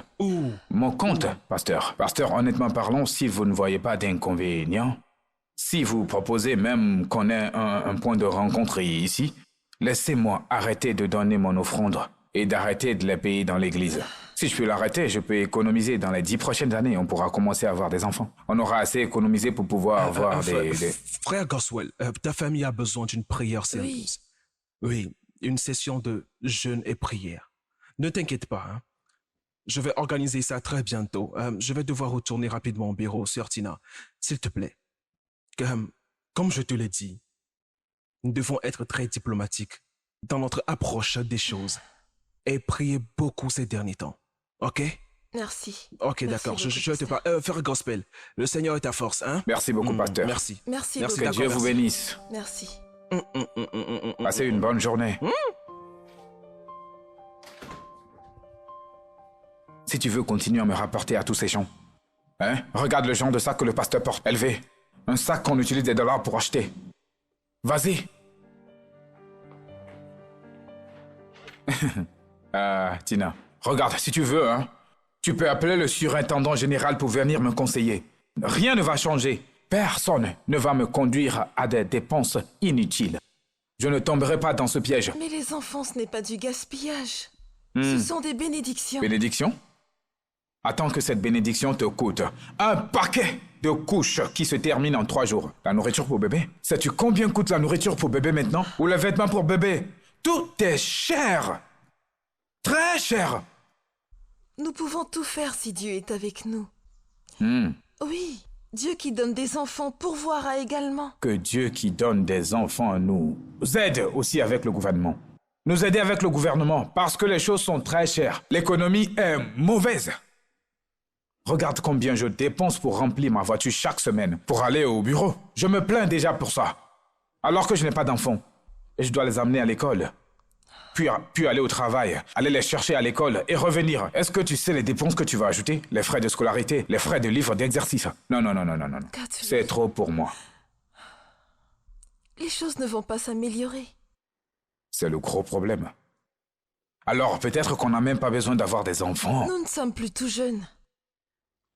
Mon compte, pasteur. Pasteur, honnêtement parlons, si vous ne voyez pas d'inconvénient, si vous proposez même qu'on ait un point de rencontre ici, laissez-moi arrêter de donner mon offrande et d'arrêter de les payer dans l'église. Si je peux l'arrêter, je peux économiser dans les 10 prochaines années. On pourra commencer à avoir des enfants. On aura assez économisé pour pouvoir avoir des... Frère Goswell, ta famille a besoin d'une prière sérieuse. Oui, une session de jeûne et prière. Ne t'inquiète pas, hein. Je vais organiser ça très bientôt. Je vais devoir retourner rapidement au bureau, sœur Tina. S'il te plaît. Comme je te l'ai dit, nous devons être très diplomatiques dans notre approche des choses et prier beaucoup ces derniers temps. OK? Merci. OK, d'accord. Je te parle. Frère Gospel, le Seigneur est ta force, hein? Merci beaucoup, pasteur. Merci. Merci Merci, beaucoup. Que Dieu vous bénisse. Merci. Passez une bonne journée. Si tu veux continuer à me rapporter à tous ces gens, hein? Regarde le genre de sac que le pasteur porte, élevé. Un sac qu'on utilise des dollars pour acheter. Vas-y. Tina, regarde, si tu veux, hein, tu peux appeler le surintendant général pour venir me conseiller. Rien ne va changer. Personne ne va me conduire à des dépenses inutiles. Je ne tomberai pas dans ce piège. Mais les enfants, ce n'est pas du gaspillage. Ce sont des bénédictions. Bénédiction? Attends que cette bénédiction te coûte un paquet de couches qui se terminent en 3 jours. La nourriture pour bébé? Sais-tu combien coûte la nourriture pour bébé maintenant? Ou les vêtements pour bébé? Tout est cher. Très cher. Nous pouvons tout faire si Dieu est avec nous. Oui, Dieu qui donne des enfants pourvoira également. Que Dieu qui donne des enfants nous aide aussi avec le gouvernement. Nous aider avec le gouvernement parce que les choses sont très chères. L'économie est mauvaise. Regarde combien je dépense pour remplir ma voiture chaque semaine pour aller au bureau. Je me plains déjà pour ça. Alors que je n'ai pas d'enfants. Et je dois les amener à l'école. Puis aller au travail, aller les chercher à l'école et revenir. Est-ce que tu sais les dépenses que tu vas ajouter? Les frais de scolarité, les frais de livres d'exercice. Non. C'est trop pour moi. Les choses ne vont pas s'améliorer. C'est le gros problème. Alors peut-être qu'on n'a même pas besoin d'avoir des enfants. Nous ne sommes plus tout jeunes.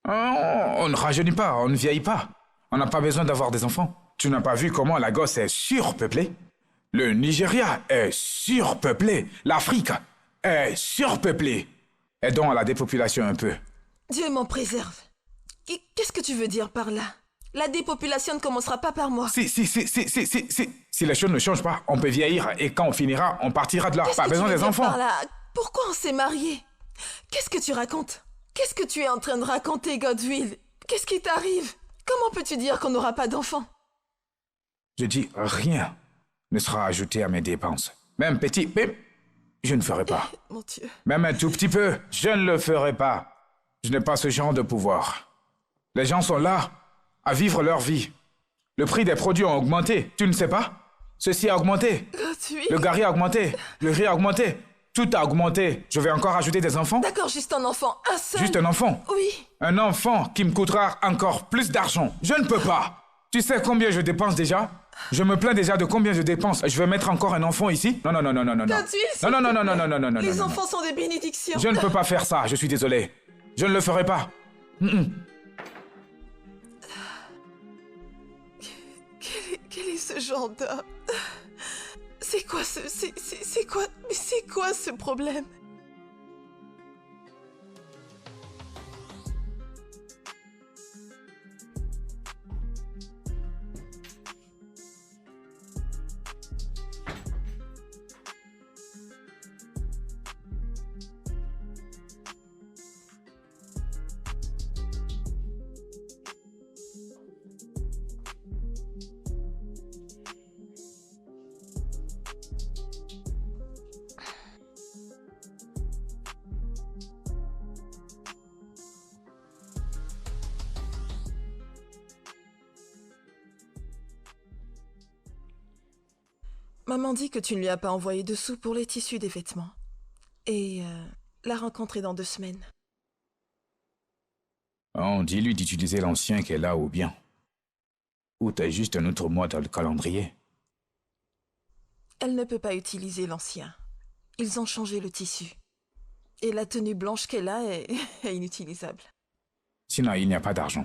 On ne rajeunit pas, on ne vieillit pas. On n'a pas besoin d'avoir des enfants. Tu n'as pas vu comment la gosse est surpeuplée? Le Nigeria est surpeuplé. L'Afrique est surpeuplée. Aidons à la dépopulation un peu. Dieu m'en préserve. Qu'est-ce que tu veux dire par là? La dépopulation ne commencera pas par moi. Si les choses ne changent pas, on peut vieillir et quand on finira, on partira de là. Pas besoin des enfants. Par là? Pourquoi on s'est mariés? Qu'est-ce que tu racontes? Qu'est-ce que tu es en train de raconter, Godwill? Qu'est-ce qui t'arrive? Comment peux-tu dire qu'on n'aura pas d'enfants? Je dis rien ne sera ajouté à mes dépenses. Même petit, je ne ferai pas. Mon Dieu. Même un tout petit peu, je ne le ferai pas. Je n'ai pas ce genre de pouvoir. Les gens sont là à vivre leur vie. Le prix des produits a augmenté, tu ne sais pas? Ceci a augmenté. Godwill. Le gari a augmenté, le riz a augmenté. Tout a augmenté. Je vais encore ajouter des enfants? D'accord, juste un enfant, un seul. Juste un enfant? Oui. Un enfant qui me coûtera encore plus d'argent. Je ne peux pas. Tu sais combien je dépense déjà? Je me plains déjà de combien je dépense. Je vais mettre encore un enfant ici? Non. Godwill, Les enfants sont des bénédictions. Je ne peux pas faire ça, je suis désolé. Je ne le ferai pas. Quel est ce genre d'homme? C'est quoi ce problème? Maman dit que tu ne lui as pas envoyé de sous pour les tissus des vêtements. Et la rencontrer dans 2 semaines. On dis-lui d'utiliser l'ancien qu'elle a ou bien. Ou t'as juste un autre mois dans le calendrier. Elle ne peut pas utiliser l'ancien. Ils ont changé le tissu. Et la tenue blanche qu'elle a est inutilisable. Sinon, il n'y a pas d'argent.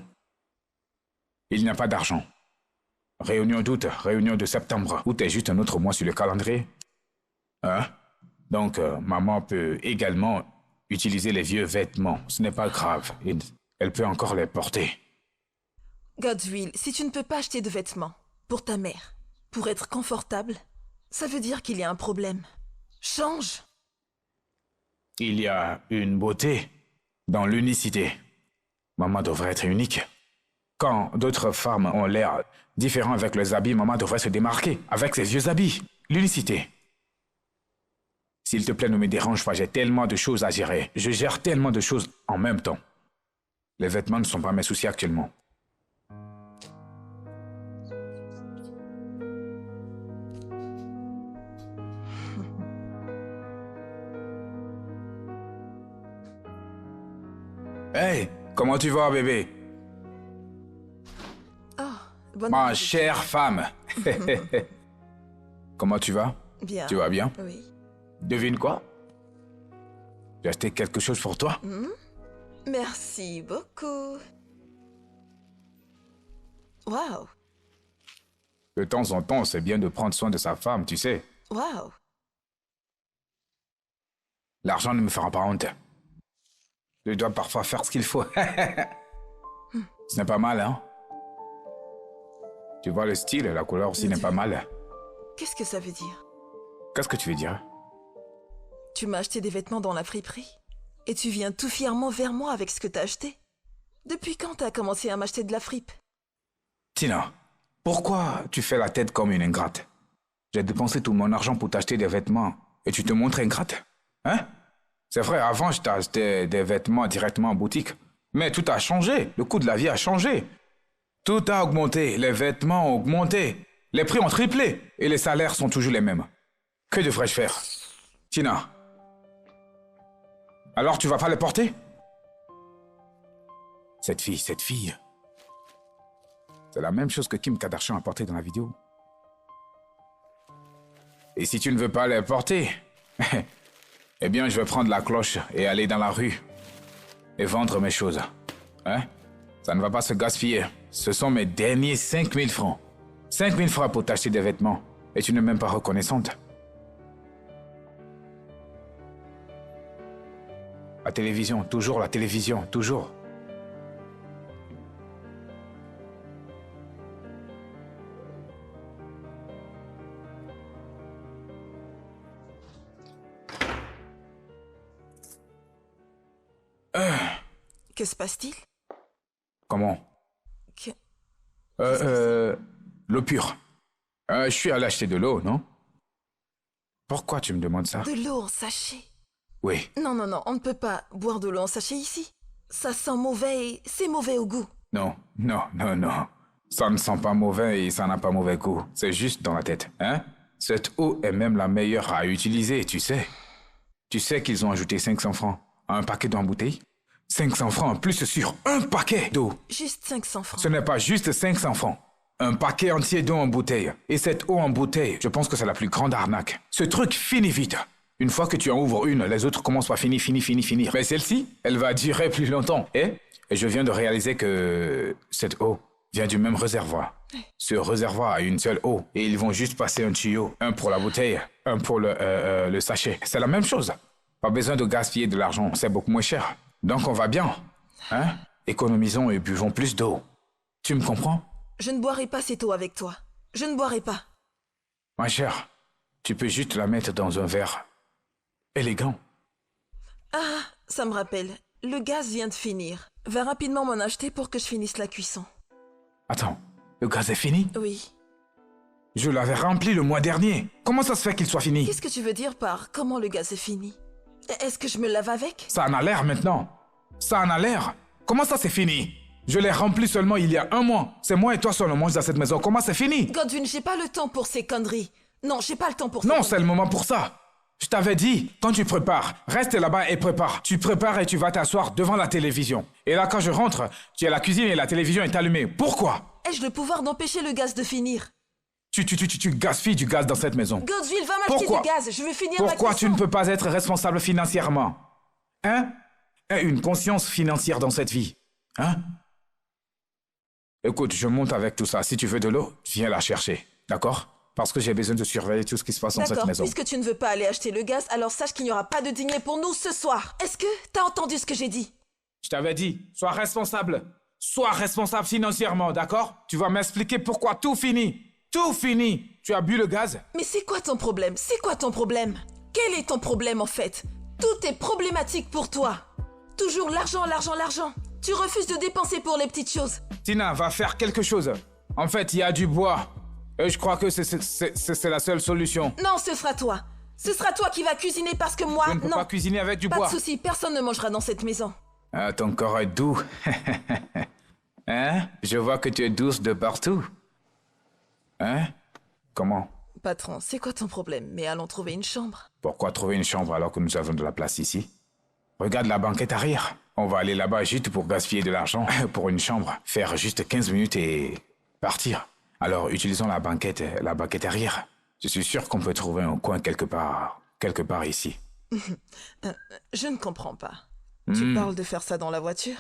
Il n'y a pas d'argent. Réunion d'août, réunion de septembre. Ou t'as juste un autre mois sur le calendrier. Hein? Donc, maman peut également utiliser les vieux vêtements. Ce n'est pas grave. Elle peut encore les porter. Godswill, si tu ne peux pas acheter de vêtements pour ta mère, pour être confortable, ça veut dire qu'il y a un problème. Change! Il y a une beauté dans l'unicité. Maman devrait être unique. Quand d'autres femmes ont l'air différents avec leurs habits, maman devrait se démarquer avec ses vieux habits. L'unicité. S'il te plaît, ne me dérange pas, j'ai tellement de choses à gérer. Je gère tellement de choses en même temps. Les vêtements ne sont pas mes soucis actuellement. Hey, comment tu vas, bébé? Oh, bonne Ma nouvelle. chère femme. Comment tu vas? Bien. Tu vas bien? Oui. Devine quoi? J'ai acheté quelque chose pour toi. Merci beaucoup. Waouh. De temps en temps, c'est bien de prendre soin de sa femme, tu sais. Waouh. L'argent ne me fera pas honte. Je dois parfois faire ce qu'il faut. Ce n'est pas mal, hein? Tu vois le style, la couleur aussi n'est pas mal. Qu'est-ce que ça veut dire? Qu'est-ce que tu veux dire? Tu m'as acheté des vêtements dans la friperie. Et tu viens tout fièrement vers moi avec ce que t'as acheté. Depuis quand t'as commencé à m'acheter de la fripe? Tina, pourquoi tu fais la tête comme une ingrate? J'ai dépensé tout mon argent pour t'acheter des vêtements et tu te montres ingrate? Hein? C'est vrai, avant, je t'achetais des vêtements directement en boutique. Mais tout a changé. Le coût de la vie a changé. Tout a augmenté. Les vêtements ont augmenté. Les prix ont triplé. Et les salaires sont toujours les mêmes. Que devrais-je faire? Tina. Alors, tu vas pas les porter? Cette fille. C'est la même chose que Kim Kardashian a porté dans la vidéo. Et si tu ne veux pas les porter, eh bien, je vais prendre la cloche et aller dans la rue et vendre mes choses. Hein? Ça ne va pas se gaspiller. Ce sont mes derniers 5000 francs. 5000 francs pour t'acheter des vêtements. Et tu n'es même pas reconnaissante. La télévision, toujours la télévision, toujours. Que se passe-t-il? Comment? L'eau pure. Je suis allé acheter de l'eau, non? Pourquoi tu me demandes ça? De l'eau en sachet. Oui. Non, on ne peut pas boire de l'eau en sachet ici. Ça sent mauvais et c'est mauvais au goût. Non. Ça ne sent pas mauvais et ça n'a pas mauvais goût. C'est juste dans la tête, hein? Cette eau est même la meilleure à utiliser, tu sais. Tu sais qu'ils ont ajouté 500 francs à un paquet d'eau en bouteille? 500 francs en plus sur un paquet d'eau. Juste 500 francs. Ce n'est pas juste 500 francs. Un paquet entier d'eau en bouteille. Et cette eau en bouteille, je pense que c'est la plus grande arnaque. Ce truc finit vite. Une fois que tu en ouvres une, les autres commencent par finir. Mais celle-ci, elle va durer plus longtemps. Et je viens de réaliser que cette eau vient du même réservoir. Ce réservoir a une seule eau. Et ils vont juste passer un tuyau. Un pour la bouteille, un pour le sachet. C'est la même chose. Pas besoin de gaspiller de l'argent. C'est beaucoup moins cher. Donc on va bien. Hein? Économisons et buvons plus d'eau. Tu me comprends? Je ne boirai pas cette eau avec toi. Je ne boirai pas. Ma chère, tu peux juste la mettre dans un verre élégant. Ah, ça me rappelle. Le gaz vient de finir. Va rapidement m'en acheter pour que je finisse la cuisson. Attends, le gaz est fini? Oui. Je l'avais rempli le mois dernier. Comment ça se fait qu'il soit fini? Qu'est-ce que tu veux dire par comment le gaz est fini? Est-ce que je me lave avec? Ça en a l'air maintenant. Ça en a l'air. Comment ça c'est fini? Je l'ai rempli seulement il y a un mois. C'est moi et toi seul on mange dans cette maison. Comment c'est fini? Godwin, j'ai pas le temps pour ces conneries. Non, j'ai pas le temps pour ça. Non, c'est le moment pour ça. Je t'avais dit, quand tu prépares, reste là-bas et prépare. Tu prépares et tu vas t'asseoir devant la télévision. Et là, quand je rentre, tu es à la cuisine et la télévision est allumée. Pourquoi? Ai-je le pouvoir d'empêcher le gaz de finir? Tu gaspilles du gaz dans cette maison. Godswill, va m'acheter Pourquoi? du gaz, je veux finir ma Pourquoi tu cuisson. ne peux pas être responsable financièrement? Hein? Une conscience financière dans cette vie. Hein? Écoute, je monte avec tout ça. Si tu veux de l'eau, viens la chercher. D'accord? Parce que j'ai besoin de surveiller tout ce qui se passe dans cette D'accord, maison. puisque tu ne veux pas aller acheter le gaz, alors sache qu'il n'y aura pas de dîner pour nous ce soir. Est-ce que t'as entendu ce que j'ai dit? Je t'avais dit, sois responsable. Sois responsable financièrement, d'accord? Tu vas m'expliquer pourquoi tout finit. Tout finit. Tu as bu le gaz? Mais c'est quoi ton problème? C'est quoi ton problème? Quel est ton problème en fait? Tout est problématique pour toi. Toujours l'argent, l'argent, l'argent. Tu refuses de dépenser pour les petites choses. Tina, va faire quelque chose. En fait, il y a du bois. Et je crois que c'est la seule solution. Non, ce sera toi. Ce sera toi qui vas cuisiner parce que moi, Je ne peux non. pas cuisiner avec du Pas bois. de souci, personne ne mangera dans cette maison. Ah, ton corps est doux. Hein? Je vois que tu es douce de partout. Hein? Comment? Patron, c'est quoi ton problème? Mais allons trouver une chambre. Pourquoi trouver une chambre alors que nous avons de la place ici? Regarde la banquette arrière. On va aller là-bas juste pour gaspiller de l'argent pour une chambre. Faire juste 15 minutes et partir. Alors, utilisons la banquette arrière. Je suis sûr qu'on peut trouver un coin quelque part ici. Je ne comprends pas. Tu parles de faire ça dans la voiture?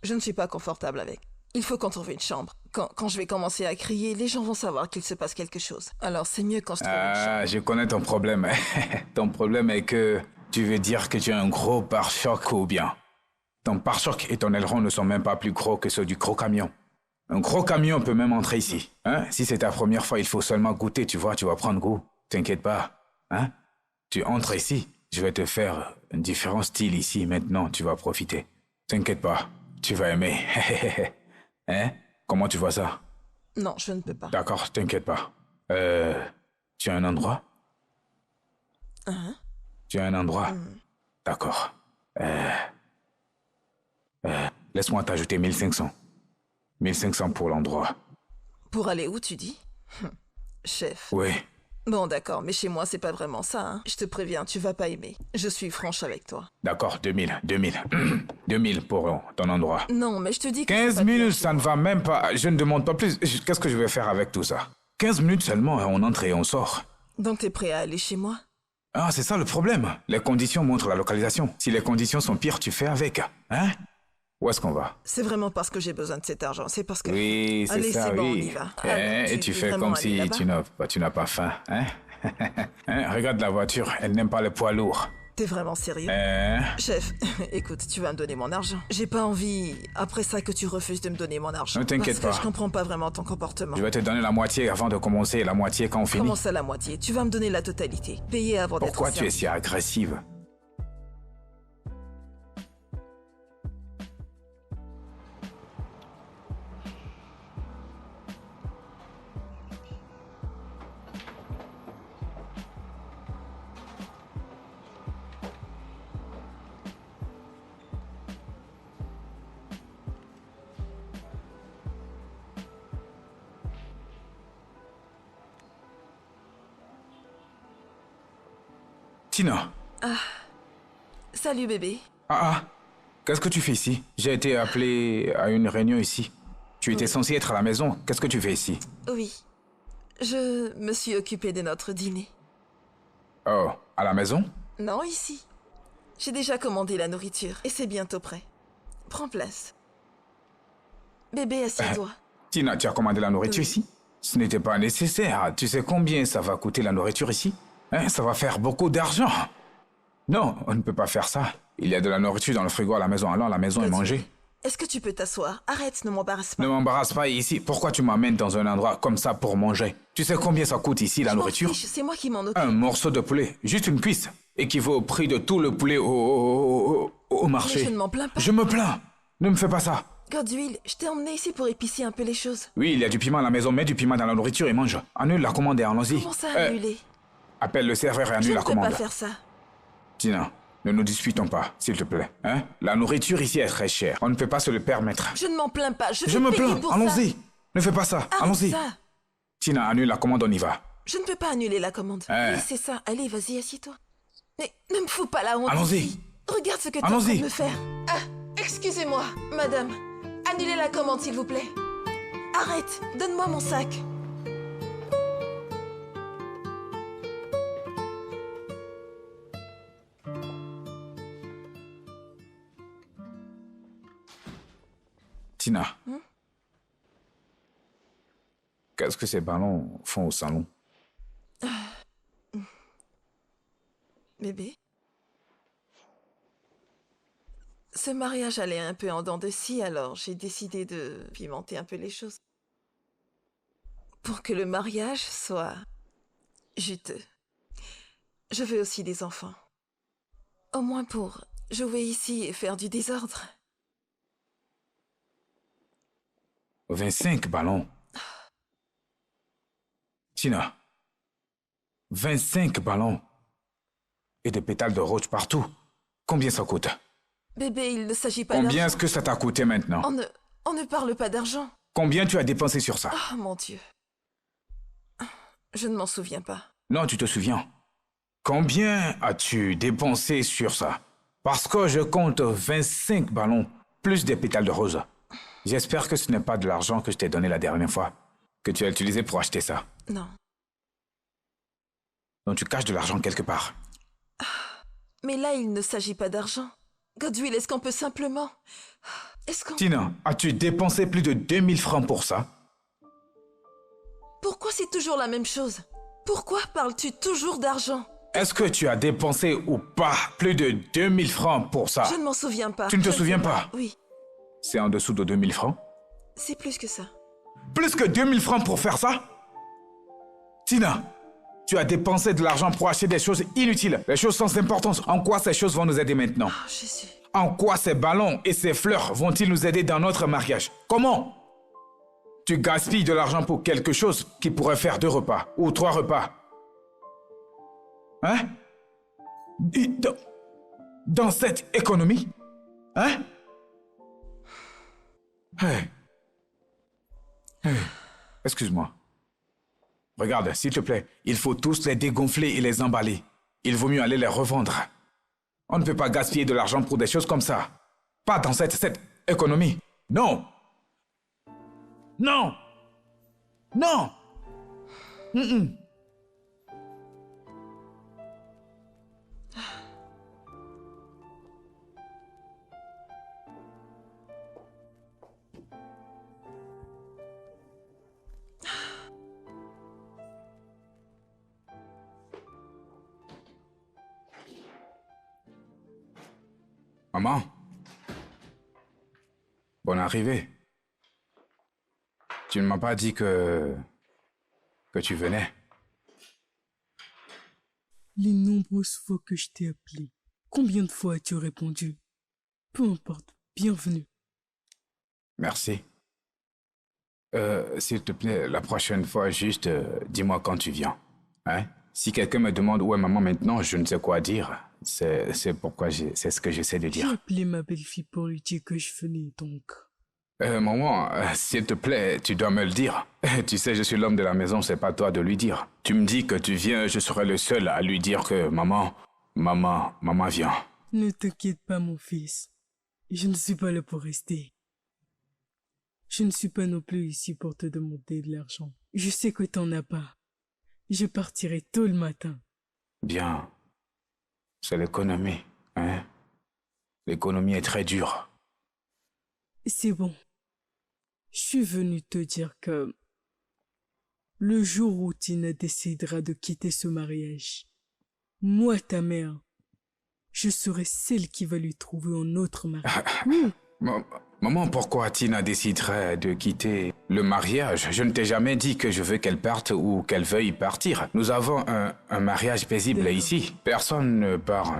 Je ne suis pas confortable avec. Il faut qu'on trouve une chambre. Quand je vais commencer à crier, les gens vont savoir qu'il se passe quelque chose. Alors c'est mieux quand je trouve une chambre. Ah, je connais ton problème. Ton problème est que tu veux dire que tu as un gros pare-choc ou bien. Ton pare-choc et ton aileron ne sont même pas plus gros que ceux du gros camion. Un gros camion peut même entrer ici. Hein? Si c'est ta première fois, il faut seulement goûter, tu vois, tu vas prendre goût. T'inquiète pas. Hein? Tu entres ici, je vais te faire un différent style ici, maintenant, tu vas profiter. T'inquiète pas, tu vas aimer. Hein? Comment tu vois ça? Non, je ne peux pas. D'accord, t'inquiète pas. Tu as un endroit? Hein? Tu as un endroit? D'accord. Laisse-moi t'ajouter 1500. 1500 pour l'endroit. Pour aller où, tu dis? Chef. Oui. Bon, d'accord, mais chez moi, c'est pas vraiment ça, hein. Je te préviens, tu vas pas aimer. Je suis franche avec toi. D'accord, 2000. 2000 pour ton endroit. Non, mais je te dis que... 15 c'est pas bien minutes, chez ça ne moi. va même pas. Je ne demande pas plus. Qu'est-ce que je vais faire avec tout ça? 15 minutes seulement, on entre et on sort. Donc t'es prêt à aller chez moi? Ah, c'est ça le problème. Les conditions montrent la localisation. Si les conditions sont pires, tu fais avec. Hein? Où est-ce qu'on va? C'est vraiment parce que j'ai besoin de cet argent, c'est parce que... Oui, c'est Allez, ça, c'est bon, on oui. y va. Eh, Alors, et tu veux fais vraiment comme aller si là-bas? tu n'as pas faim, hein? Hein? Regarde la voiture, elle n'aime pas les poids lourds. T'es vraiment sérieux? Hein? Chef, écoute, tu vas me donner mon argent. J'ai pas envie, après ça, que tu refuses de me donner mon argent. Ne t'inquiète Parce pas. que je comprends pas vraiment ton comportement. Je vais te donner la moitié avant de commencer et la moitié quand on finit. Comment ça, la moitié? Tu vas me donner la totalité. Payer avant d'être Pourquoi tu es servi. si agressive? Tina. Salut, bébé. Ah. Qu'est-ce que tu fais ici? J'ai été appelé à une réunion ici. Tu étais censé être à la maison. Qu'est-ce que tu fais ici? Oui. Je me suis occupée de notre dîner. Oh, à la maison? Non, ici. J'ai déjà commandé la nourriture et c'est bientôt prêt. Prends place. Bébé, assieds-toi. Tina, tu as commandé la nourriture Oui. ici? Ce n'était pas nécessaire. Tu sais combien ça va coûter la nourriture ici? Hein, ça va faire beaucoup d'argent. Non, on ne peut pas faire ça. Il y a de la nourriture dans le frigo à la maison. Allons à la maison et manger. Est-ce que tu peux t'asseoir? Arrête, ne m'embarrasse pas. Ne m'embarrasse pas ici. Pourquoi tu m'amènes dans un endroit comme ça pour manger? Tu sais combien ça coûte ici, la Je m'en nourriture? fiche, c'est moi qui m'en occupe. Un morceau de poulet, juste une cuisse, équivaut au prix de tout le poulet au marché. Mais je ne m'en plains pas. Je me plains. Ne me fais pas ça. Godswill, je t'ai emmené ici pour épicer un peu les choses. Oui, il y a du piment à la maison. Mets du piment dans la nourriture et mange. Annule la commande et allons-y. Comment ça, annuler? Appelle le serveur et Je annule ne la peux commande. pas faire ça. Tina, ne nous disputons pas, s'il te plaît. Hein? La nourriture ici est très chère. On ne peut pas se le permettre. Je ne m'en plains pas. Je Je vais me payer plains. pour ça. Allons-y. Ne fais pas ça. Arrête Allons-y. ça. Tina, annule la commande, on y va. Je ne peux pas annuler la commande. Eh. Oui, c'est ça. Allez, vas-y, assieds-toi. Mais ne me fous pas la honte. Allons-y. ici. Regarde ce que tu es en train Allons-y. de me faire. Ah, excusez-moi, madame. Annulez la commande, s'il vous plaît. Arrête, donne-moi mon sac. Tina. Qu'est-ce que ces ballons font au salon? Bébé? Ce mariage allait un peu en dents de scie, alors j'ai décidé de pimenter un peu les choses. Pour que le mariage soit juteux. Je veux aussi des enfants. Au moins pour jouer ici et faire du désordre. 25 ballons. Tina. 25 ballons. Et des pétales de rose partout. Combien ça coûte? Bébé, il ne s'agit pas Combien d'argent. est-ce que ça t'a coûté maintenant? On ne parle pas d'argent. Combien tu as dépensé sur ça? Oh mon Dieu. Je ne m'en souviens pas. Non, tu te souviens. Combien as-tu dépensé sur ça? Parce que je compte 25 ballons, plus des pétales de rose. J'espère que ce n'est pas de l'argent que je t'ai donné la dernière fois, que tu as utilisé pour acheter ça. Non. Donc tu caches de l'argent quelque part. Mais là, il ne s'agit pas d'argent. Godwill, est-ce qu'on peut simplement... Est-ce qu'on... Tina, as-tu dépensé plus de 2000 francs pour ça? Pourquoi c'est toujours la même chose? Pourquoi parles-tu toujours d'argent? Est-ce que tu as dépensé ou pas plus de 2000 francs pour ça? Je ne m'en souviens pas. Tu ne te Je sais souviens pas? Oui, C'est en dessous de 2000 francs? c'est plus que ça. Plus que 2000 francs pour faire ça? Tina, tu as dépensé de l'argent pour acheter des choses inutiles, des choses sans importance. En quoi ces choses vont nous aider maintenant? Oh, Jésus. En quoi ces ballons et ces fleurs vont-ils nous aider dans notre mariage? Comment? Tu gaspilles de l'argent pour quelque chose qui pourrait faire 2 repas ou 3 repas. Hein? Et dans cette économie? Hein? Hey. Hey. Excuse-moi. Regarde, s'il te plaît, il faut tous les dégonfler et les emballer. Il vaut mieux aller les revendre. On ne peut pas gaspiller de l'argent pour des choses comme ça. Pas dans cette économie. Non. Non. Non. Mm-mm. Maman. Bonne arrivée. Tu ne m'as pas dit que tu venais. Les nombreuses fois que je t'ai appelé, combien de fois as-tu répondu? Peu importe, bienvenue. Merci. S'il te plaît, la prochaine fois, juste dis-moi quand tu viens. Hein? Si quelqu'un me demande où est maman maintenant, je ne sais quoi dire. C'est pourquoi c'est ce que j'essaie de J'ai dire. appelé ma belle-fille pour lui dire que je venais, donc... Maman, s'il te plaît, tu dois me le dire. Tu sais, je suis l'homme de la maison, c'est pas toi de lui dire. Tu me dis que tu viens, je serai le seul à lui dire que maman vient. Ne t'inquiète pas, mon fils. Je ne suis pas là pour rester. Je ne suis pas non plus ici pour te demander de l'argent. Je sais que t'en as pas. Je partirai tôt le matin. Bien. C'est l'économie, hein? L'économie est très dure. C'est bon. Je suis venu te dire que le jour où Tina décidera de quitter ce mariage, moi, ta mère, je serai celle qui va lui trouver un autre mari. Oui, Maman, pourquoi Tina déciderait de quitter le mariage? Je ne t'ai jamais dit que je veux qu'elle parte ou qu'elle veuille partir. Nous avons un mariage paisible D'accord. ici. Personne ne part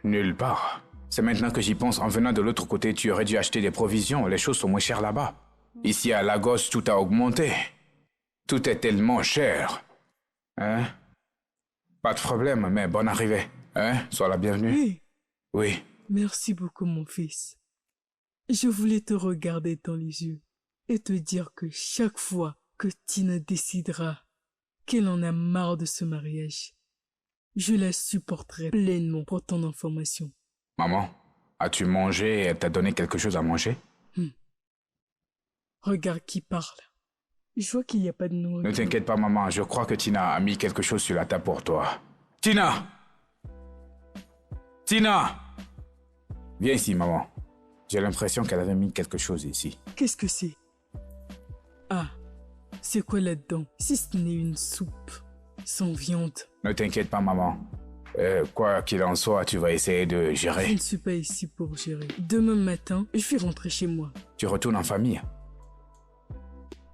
nulle part. C'est maintenant que j'y pense. En venant de l'autre côté, tu aurais dû acheter des provisions. Les choses sont moins chères là-bas. Ici, à Lagos, tout a augmenté. Tout est tellement cher. Hein? Pas de problème, mais bonne arrivée. Hein? Sois la bienvenue. oui. Oui. Merci beaucoup, mon fils. Je voulais te regarder dans les yeux et te dire que chaque fois que Tina décidera qu'elle en a marre de ce mariage. Je la supporterai pleinement pour ton information. Maman, as-tu mangé et elle t'a donné quelque chose à manger? Regarde qui parle. Je vois qu'il n'y a pas de Ne nourriture. t'inquiète pas, maman. Je crois que Tina a mis quelque chose sur la table pour toi. Tina! Tina! Viens ici, maman. J'ai l'impression qu'elle avait mis quelque chose ici. Qu'est-ce que c'est? Ah, c'est quoi là-dedans? Si ce n'est une soupe sans viande. Ne t'inquiète pas, maman. Quoi qu'il en soit, tu vas essayer de Je gérer. ne suis pas ici pour gérer. Demain matin, je vais rentrer chez moi. Tu retournes en famille.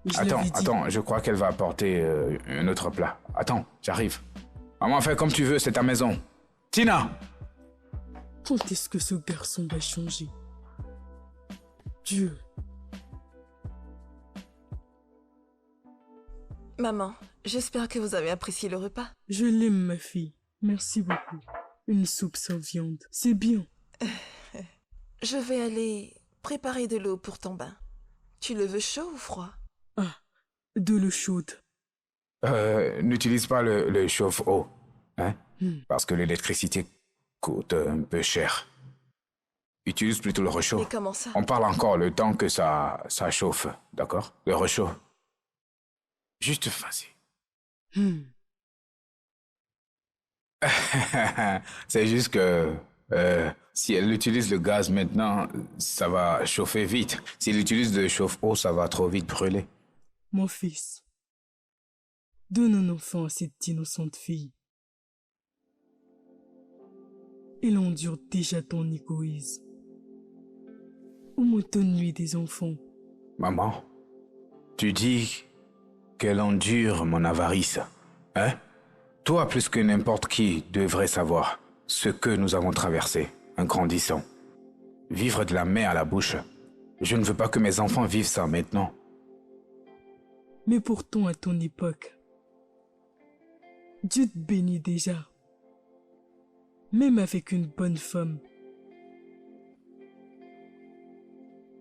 Je l'avais dit. Attends, je crois qu'elle va apporter un autre plat. Attends, j'arrive. Maman, fais comme tu veux, c'est ta maison. Tina! Quand est-ce que ce garçon va changer? Dieu. Maman, j'espère que vous avez apprécié le repas. Je l'aime, ma fille. Merci beaucoup. Une soupe sans viande. C'est bien. Je vais aller préparer de l'eau pour ton bain. Tu le veux chaud ou froid? Ah, de l'eau chaude. N'utilise pas le chauffe-eau. Hein? Parce que l'électricité coûte un peu cher. Utilise plutôt le réchaud. Mais comment ça? On parle encore le temps que ça chauffe, d'accord? Le réchaud. Juste vas-y. C'est juste que si elle utilise le gaz maintenant, ça va chauffer vite. Si elle utilise le chauffe-eau, ça va trop vite brûler. Mon fils, donne un enfant à cette innocente fille. Elle endure déjà ton égoïsme. Au moins donne-lui des enfants. Maman, tu dis qu'elle endure mon avarice, hein? Toi, plus que n'importe qui, devrais savoir ce que nous avons traversé en grandissant. Vivre de la main à la bouche. Je ne veux pas que mes enfants vivent ça maintenant. Mais pourtant, à ton époque, Dieu te bénit déjà. Même avec une bonne femme.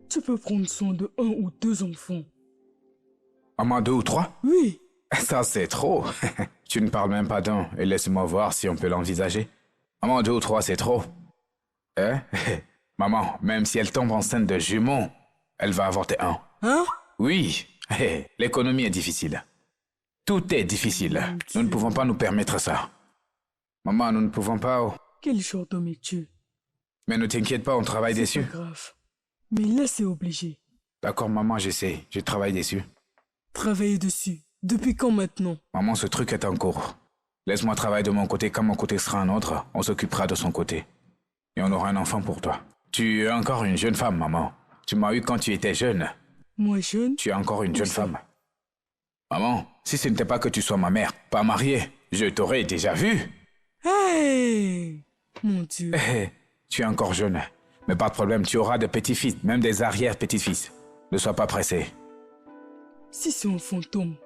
Tu peux prendre soin de 1 ou 2 enfants. Maman, 2 ou 3? Oui, Ça, c'est trop. Tu ne parles même pas d'un et laisse-moi voir si on peut l'envisager. Maman, 2 ou 3, c'est trop. Hein? Maman, même si elle tombe enceinte de jumeaux, elle va avorter un. hein? Oui, l'économie est difficile. Tout est difficile. Nous ne pouvons pas nous permettre ça. Maman, nous ne pouvons pas... Quel genre d'homme es-tu? Mais ne t'inquiète pas, on travaille C'est dessus. pas grave. Mais là, c'est obligé. D'accord, maman, j'essaie. Je travaille dessus. Travailler dessus. Depuis quand maintenant? Maman, ce truc est en cours. Laisse-moi travailler de mon côté. Quand mon côté sera un autre, on s'occupera de son côté. Et on aura un enfant pour toi. Tu es encore une jeune femme, maman. Tu m'as eu quand tu étais jeune. Moi jeune? Tu es encore une jeune ça? femme. Maman, si ce n'était pas que tu sois ma mère, pas mariée, je t'aurais déjà vu. Hey! Mon Dieu. Tu es encore jeune. Mais pas de problème, tu auras des petits-fils, même des arrière-petits-fils. Ne sois pas pressé. Si c'est un fantôme,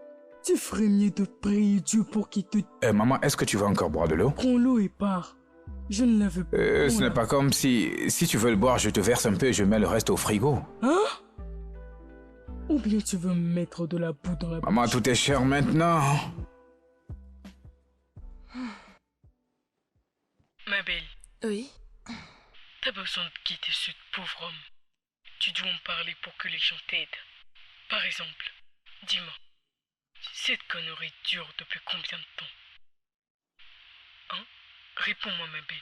tu ferais mieux de prier Dieu pour qu'il te Maman, est-ce que tu veux encore boire de l'eau? prend l'eau et part. Je ne la veux pas. Ce Voilà. n'est pas comme si tu veux le boire, je te verse un peu et je mets le reste au frigo. Hein? Ou bien tu veux me mettre de la boue dans la Maman, bouche? tout est cher maintenant. Ma belle, Oui? t'as besoin de quitter ce pauvre homme. Tu dois en parler pour que les gens t'aident. Par exemple, dis-moi, cette connerie dure depuis combien de temps? Hein? Réponds-moi, ma belle.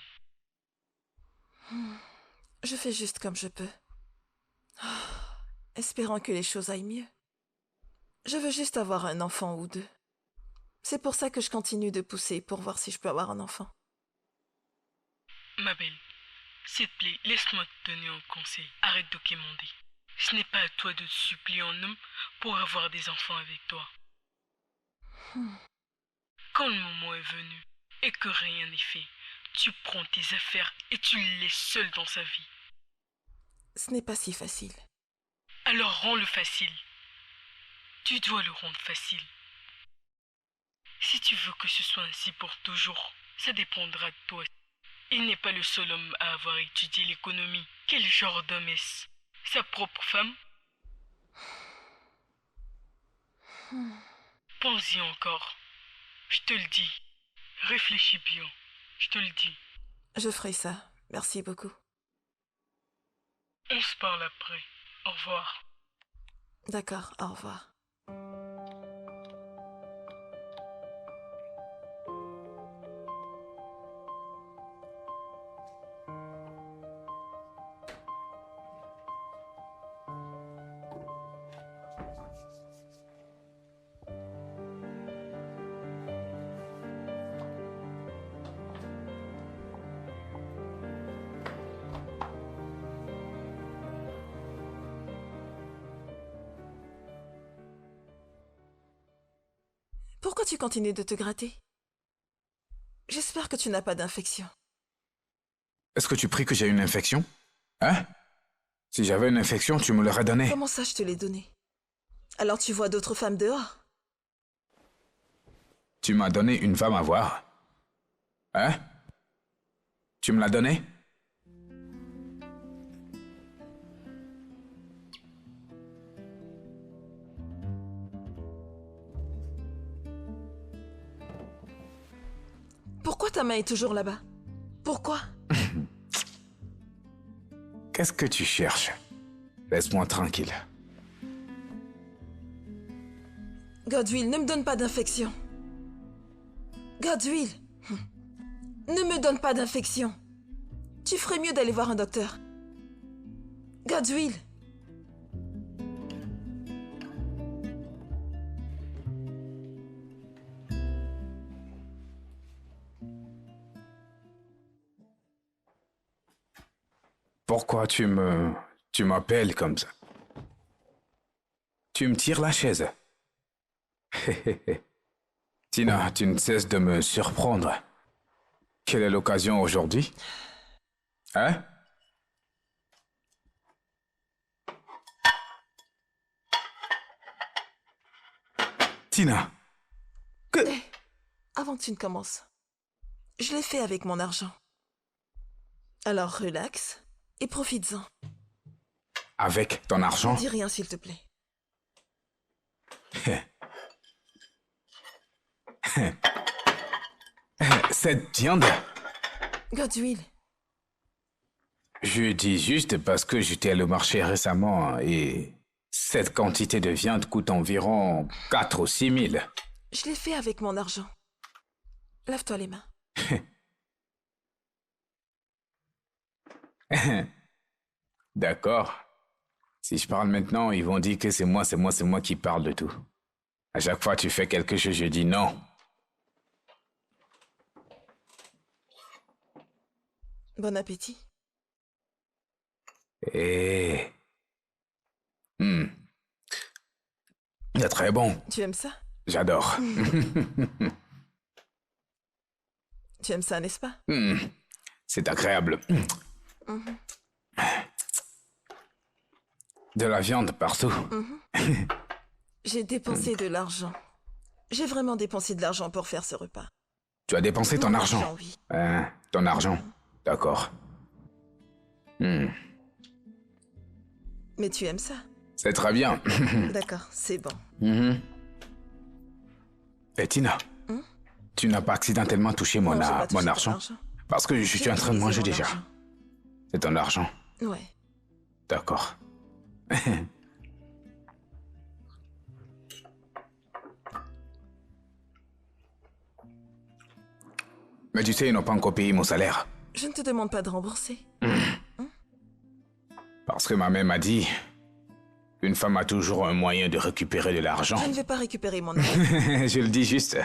Je fais juste comme je peux. Espérant que les choses aillent mieux. Je veux juste avoir un enfant ou 2. C'est pour ça que je continue de pousser pour voir si je peux avoir un enfant. Ma belle, s'il te plaît, laisse-moi te donner un conseil. Arrête de quémander. Ce n'est pas à toi de te supplier en homme pour avoir des enfants avec toi. Quand le moment est venu et que rien n'est fait, tu prends tes affaires et tu le laisses seul dans sa vie. Ce n'est pas si facile. Alors rends-le facile. Tu dois le rendre facile. Si tu veux que ce soit ainsi pour toujours, ça dépendra de toi. Il n'est pas le seul homme à avoir étudié l'économie. Quel genre d'homme est-ce? Sa propre femme? Pense-y encore. Je te le dis. Réfléchis bien. Je te le dis. Je ferai ça. Merci beaucoup. On se parle après. Au revoir. D'accord, au revoir. Pourquoi tu continues de te gratter? J'espère que tu n'as pas d'infection. Est-ce que tu pries que j'ai une infection? Hein? Si j'avais une infection, tu me l'aurais donnée. Comment ça, je te l'ai donné? Alors tu vois d'autres femmes dehors? Tu m'as donné une femme à voir. Hein? Tu me l'as donnée? Pourquoi ta main est toujours là-bas? Pourquoi? Qu'est-ce que tu cherches? Laisse-moi tranquille. Godwill, ne me donne pas d'infection. Godwill, ne me donne pas d'infection. Tu ferais mieux d'aller voir un docteur. Godwill. Pourquoi tu m'appelles comme ça? Tu me tires la chaise. Tina, tu ne cesses de me surprendre. Quelle est l'occasion aujourd'hui? Hein? Tina, Hé, avant que tu ne commences, je l'ai fait avec mon argent. Alors relax et profites-en. avec ton argent? Ne dis rien s'il te plaît. Cette viande, Godwill, je dis juste parce que j'étais allé au marché récemment et cette quantité de viande coûte environ 4 ou 6 000. je l'ai fait avec mon argent. Lave-toi les mains. D'accord. Si je parle maintenant, ils vont dire que c'est moi qui parle de tout. À chaque fois tu fais quelque chose, je dis non. Bon appétit. Et... C'est très bon. Tu aimes ça? J'adore. Tu aimes ça, n'est-ce pas? C'est agréable. De la viande partout. J'ai dépensé de l'argent. J'ai vraiment dépensé de l'argent pour faire ce repas. Tu as dépensé ton Mon argent. oui. Ton argent. D'accord. Mais tu aimes ça? C'est très bien. D'accord, c'est bon. Et Tina, tu n'as pas accidentellement touché Non, j'ai pas touché mon ton argent? Parce que je suis en train de utilisé manger mon déjà. argent. C'est ton argent. Ouais. D'accord. Mais tu sais, ils n'ont pas encore payé mon salaire. Je ne te demande pas de rembourser. Parce que ma mère m'a dit qu'une femme a toujours un moyen de récupérer de l'argent. Je ne vais pas récupérer mon argent. Je le dis juste.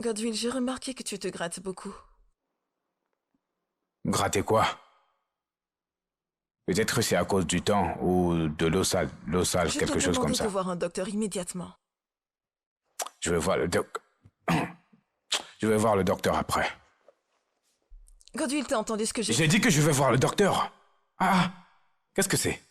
Godwill, j'ai remarqué que tu te grattes beaucoup. Gratter quoi? Peut-être c'est à cause du temps ou de l'eau sale, Je quelque te chose comme demande ça. de voir un docteur immédiatement. Je vais voir le Je vais voir le docteur après. Godwill, t'as entendu ce que j'ai J'ai dit que je vais voir le docteur. Ah, qu'est-ce que c'est?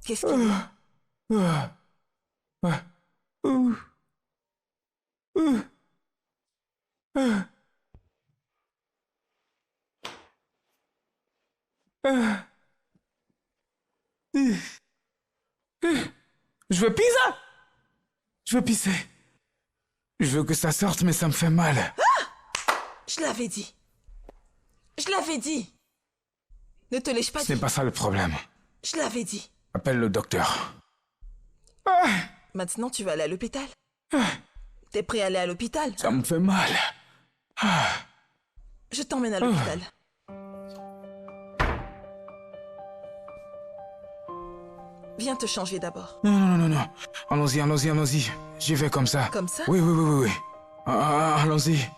Qu'est-ce qu'il y a? Je veux pisser. Je veux pisser. Je veux que ça sorte, mais ça me fait mal. Je l'avais dit. Je l'avais dit. Ne te l'ai-je pas Ce n'est dit? pas ça le problème. Je l'avais dit. Appelle le docteur. Maintenant, tu vas aller à l'hôpital. T'es prêt à aller à l'hôpital? Ça me fait mal. Je t'emmène à l'hôpital. Viens te changer d'abord. Non. Allons-y. J'y vais comme ça. Comme ça? Oui. Allons-y.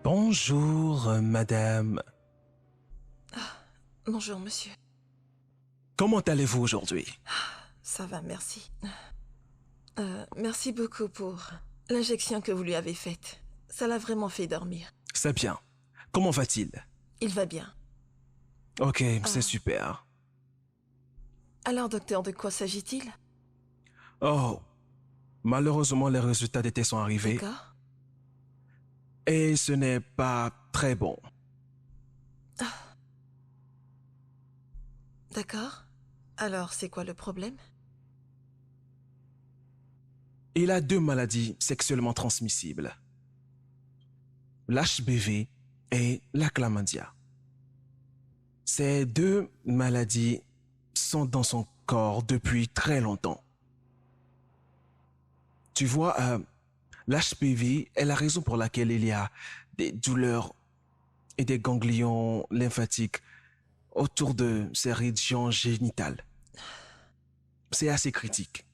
Bonjour, madame. Bonjour, monsieur. Comment allez-vous aujourd'hui? Ça va, merci. Merci beaucoup pour l'injection que vous lui avez faite. Ça l'a vraiment fait dormir. C'est bien. Comment va-t-il? Il va bien. Ok, c'est super. Alors, docteur, de quoi s'agit-il? Oh, malheureusement, les résultats des tests sont arrivés D'accord. et ce n'est pas très bon. D'accord. Alors, c'est quoi le problème? Il a 2 maladies sexuellement transmissibles. L'HPV et la chlamydia. Ces 2 maladies sont dans son corps depuis très longtemps. Tu vois, l'HPV est la raison pour laquelle il y a des douleurs et des ganglions lymphatiques autour de ces régions génitales. C'est assez critique.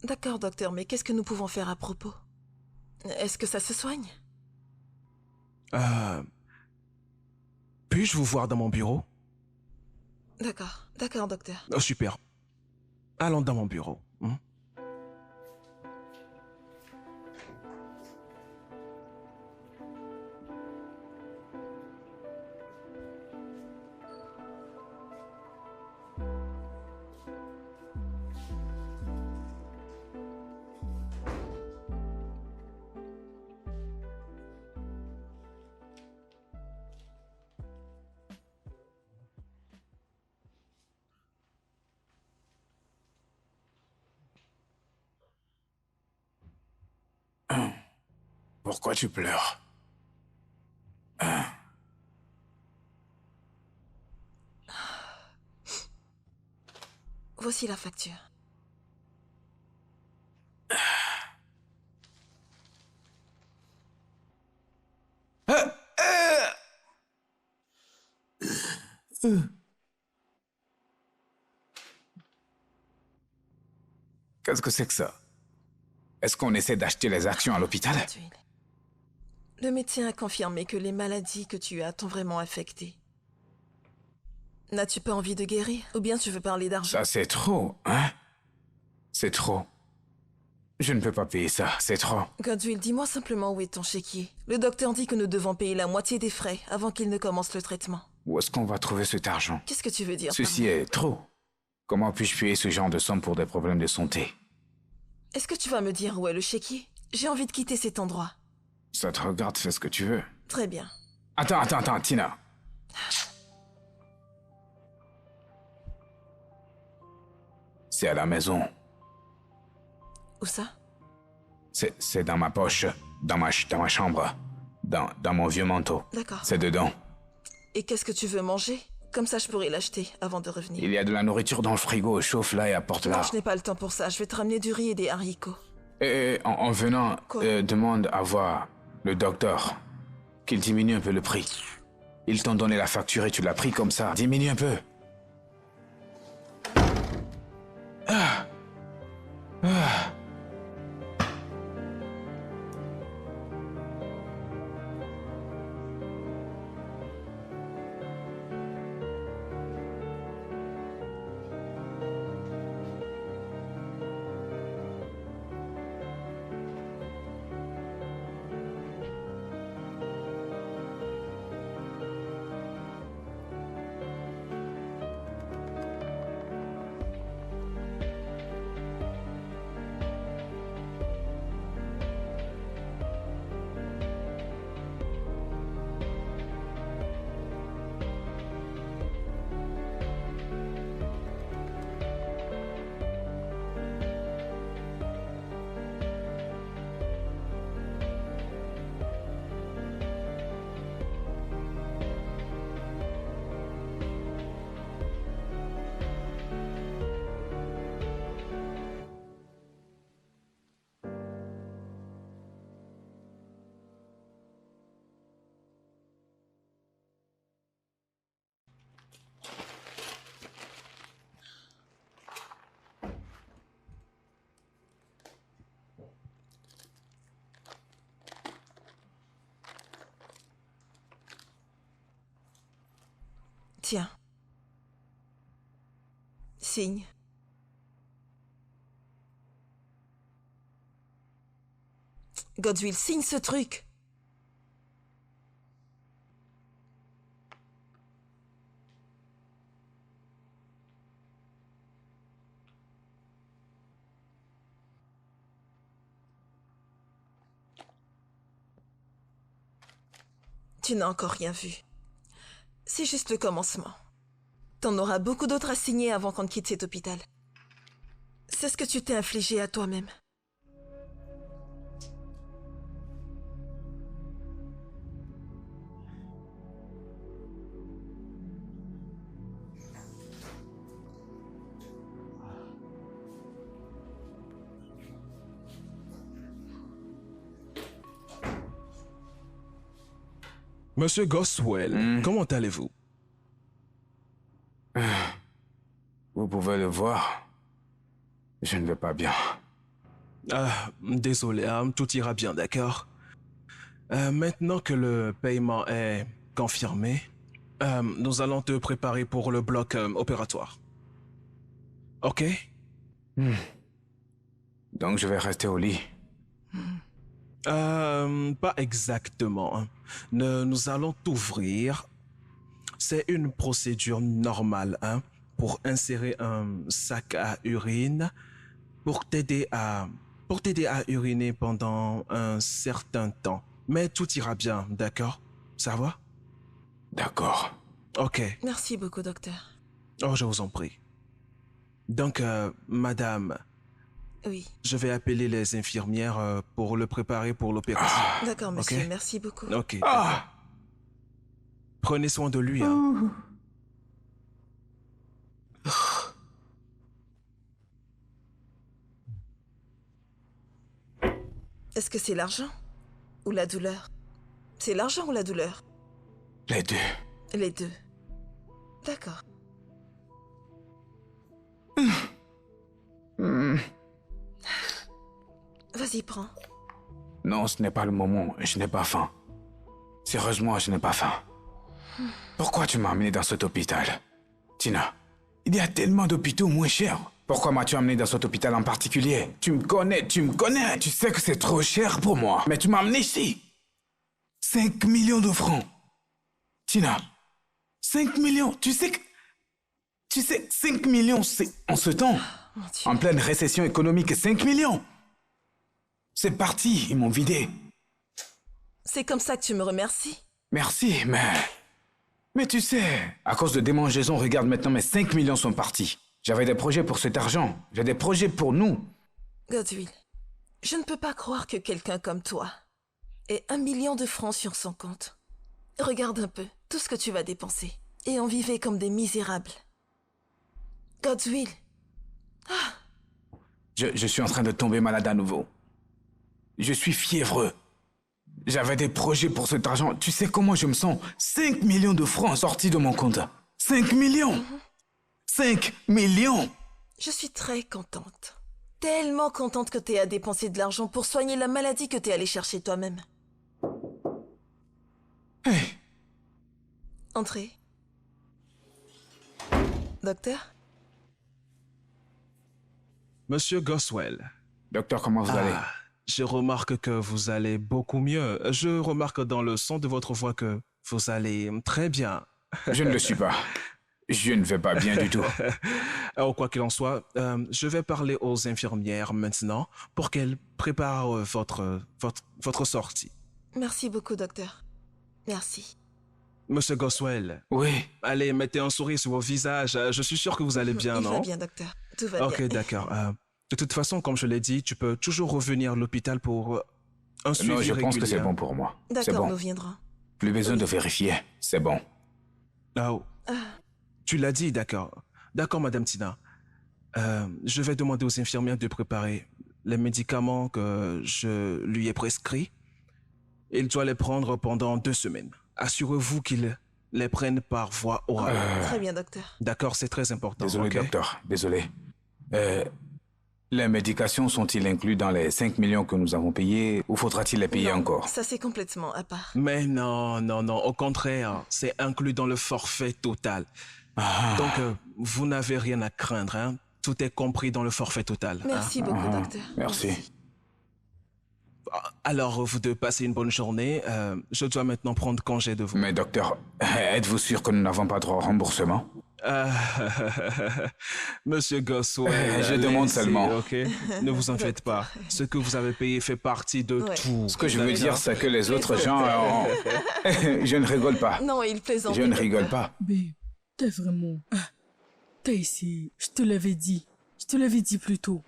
D'accord, docteur, mais qu'est-ce que nous pouvons faire à propos? Est-ce que ça se soigne? Puis-je vous voir dans mon bureau? D'accord, docteur. Oh, super. Allons dans mon bureau. Pourquoi tu pleures? Voici la facture. Qu'est-ce que c'est que ça? Est-ce qu'on essaie d'acheter les actions à l'hôpital? Le médecin a confirmé que les maladies que tu as t'ont vraiment affecté. N'as-tu pas envie de guérir? Ou bien tu veux parler d'argent? Ça, c'est trop, hein? C'est trop. Je ne peux pas payer ça, c'est trop. Godwill, dis-moi simplement où est ton chéquier. Le docteur dit que nous devons payer la moitié des frais avant qu'il ne commence le traitement. Où est-ce qu'on va trouver cet argent? Qu'est-ce que tu veux dire? Ceci par là? est trop. Comment puis-je payer ce genre de somme pour des problèmes de santé? Est-ce que tu vas me dire où est le chéquier? J'ai envie de quitter cet endroit. Ça te regarde, fais ce que tu veux. Très bien. Attends, Tina. C'est à la maison. Où ça? C'est dans ma poche, dans ma chambre, dans mon vieux manteau. D'accord. C'est dedans. Et qu'est-ce que tu veux manger? Comme ça, je pourrais l'acheter avant de revenir. Il y a de la nourriture dans le frigo, chauffe-la et apporte-la. Non, je n'ai pas le temps pour ça. Je vais te ramener du riz et des haricots. Et en venant, Quoi? demande à voir le docteur qu'il diminue un peu le prix. Ils t'ont donné la facture et tu l'as pris comme ça. Diminue un peu. Tiens. Signe. Godswill, signe ce truc. Tu n'as encore rien vu. C'est juste le commencement. T'en auras beaucoup d'autres à signer avant qu'on ne quitte cet hôpital. C'est ce que tu t'es infligé à toi-même. Monsieur Goswell, comment allez-vous? Vous pouvez le voir. Je ne vais pas bien. Désolé, tout ira bien, d'accord? Maintenant que le paiement est confirmé, nous allons te préparer pour le bloc opératoire. Ok? Donc je vais rester au lit. Pas exactement. Nous allons t'ouvrir. C'est une procédure normale, pour insérer un sac à urine, pour t'aider à uriner pendant un certain temps. Mais tout ira bien, d'accord? Ça va? D'accord. Ok. Merci beaucoup, docteur. Oh, je vous en prie. Donc, madame, Oui. je vais appeler les infirmières pour le préparer pour l'opération. D'accord, monsieur. Ok. Merci beaucoup. Ok. Ah! Prenez soin de lui. Est-ce que c'est l'argent ou la douleur? C'est l'argent ou la douleur? Les deux. Les deux. D'accord. Vas-y, prends. Non, ce n'est pas le moment. Je n'ai pas faim. Sérieusement, je n'ai pas faim. Pourquoi tu m'as amené dans cet hôpital? Tina, il y a tellement d'hôpitaux moins chers. Pourquoi m'as-tu amené dans cet hôpital en particulier? Tu me connais. Tu sais que c'est trop cher pour moi. Mais tu m'as amené ici. 5 millions de francs. Tina, 5 millions. Tu sais, 5 millions, c'est en ce temps. Mon Dieu. En pleine récession économique, 5 millions. C'est parti, ils m'ont vidé. C'est comme ça que tu me remercies? Merci, mais... Mais tu sais, à cause de démangeaisons, regarde maintenant, mes 5 millions sont partis. J'avais des projets pour cet argent. J'ai des projets pour nous. Godswill, je ne peux pas croire que quelqu'un comme toi ait 1 million de francs sur son compte. Regarde un peu tout ce que tu vas dépenser. Et on vivait comme des misérables. Godswill. Je suis en train de tomber malade à nouveau. Je suis fiévreux. J'avais des projets pour cet argent. Tu sais comment je me sens? 5 millions de francs sortis de mon compte. 5 millions! 5 millions! Je suis très contente. Tellement contente que t'aies à dépenser de l'argent pour soigner la maladie que t'es allé chercher toi-même. Hey! Entrez. Docteur? Monsieur Goswell. Docteur, comment vous allez? Je remarque que vous allez beaucoup mieux. Je remarque dans le son de votre voix que vous allez très bien. Je ne le suis pas. Je ne vais pas bien du tout. Alors, quoi qu'il en soit, je vais parler aux infirmières maintenant pour qu'elles préparent votre sortie. Merci beaucoup, docteur. Merci. Monsieur Goswell, Oui. allez, mettez un sourire sur vos visages. Je suis sûr que vous allez bien, Il non? va bien, docteur. Tout va Ok, bien. d'accord. De toute façon, comme je l'ai dit, tu peux toujours revenir à l'hôpital pour un suivi Non, je régulier. pense que c'est bon pour moi. C'est D'accord, bon. nous viendrons. Plus besoin de vérifier. C'est bon. Oh. Tu l'as dit, d'accord. D'accord, Madame Tina. Je vais demander aux infirmières de préparer les médicaments que je lui ai prescrits. Il doit les prendre pendant 2 semaines. Assurez-vous qu'il les prenne par voie orale. Très bien, docteur. D'accord, c'est très important. Désolé, ok? docteur. Désolé. Les médications sont-ils inclus dans les 5 millions que nous avons payés ou faudra-t-il les payer Non, encore? ça, c'est complètement à part. Mais non, non, non. Au contraire, c'est inclus dans le forfait total. Donc, vous n'avez rien à craindre. Hein? Tout est compris dans le forfait total. hein. Merci beaucoup, docteur. Merci. Alors, vous deux passez une bonne journée. Je dois maintenant prendre congé de vous. Mais docteur, êtes-vous sûr que nous n'avons pas droit au remboursement? Monsieur Goswell, Je demande laissez, seulement. ok? Ne vous en faites pas. Ce que vous avez payé fait partie de Ouais. tout. Ce que je veux D'accord? dire, c'est que les autres gens... je ne rigole pas. Non, il plaisante. Je ne docteur. rigole pas. Babe, t'as vraiment... t'as essayé. Je te l'avais dit. Je te l'avais dit plus tôt.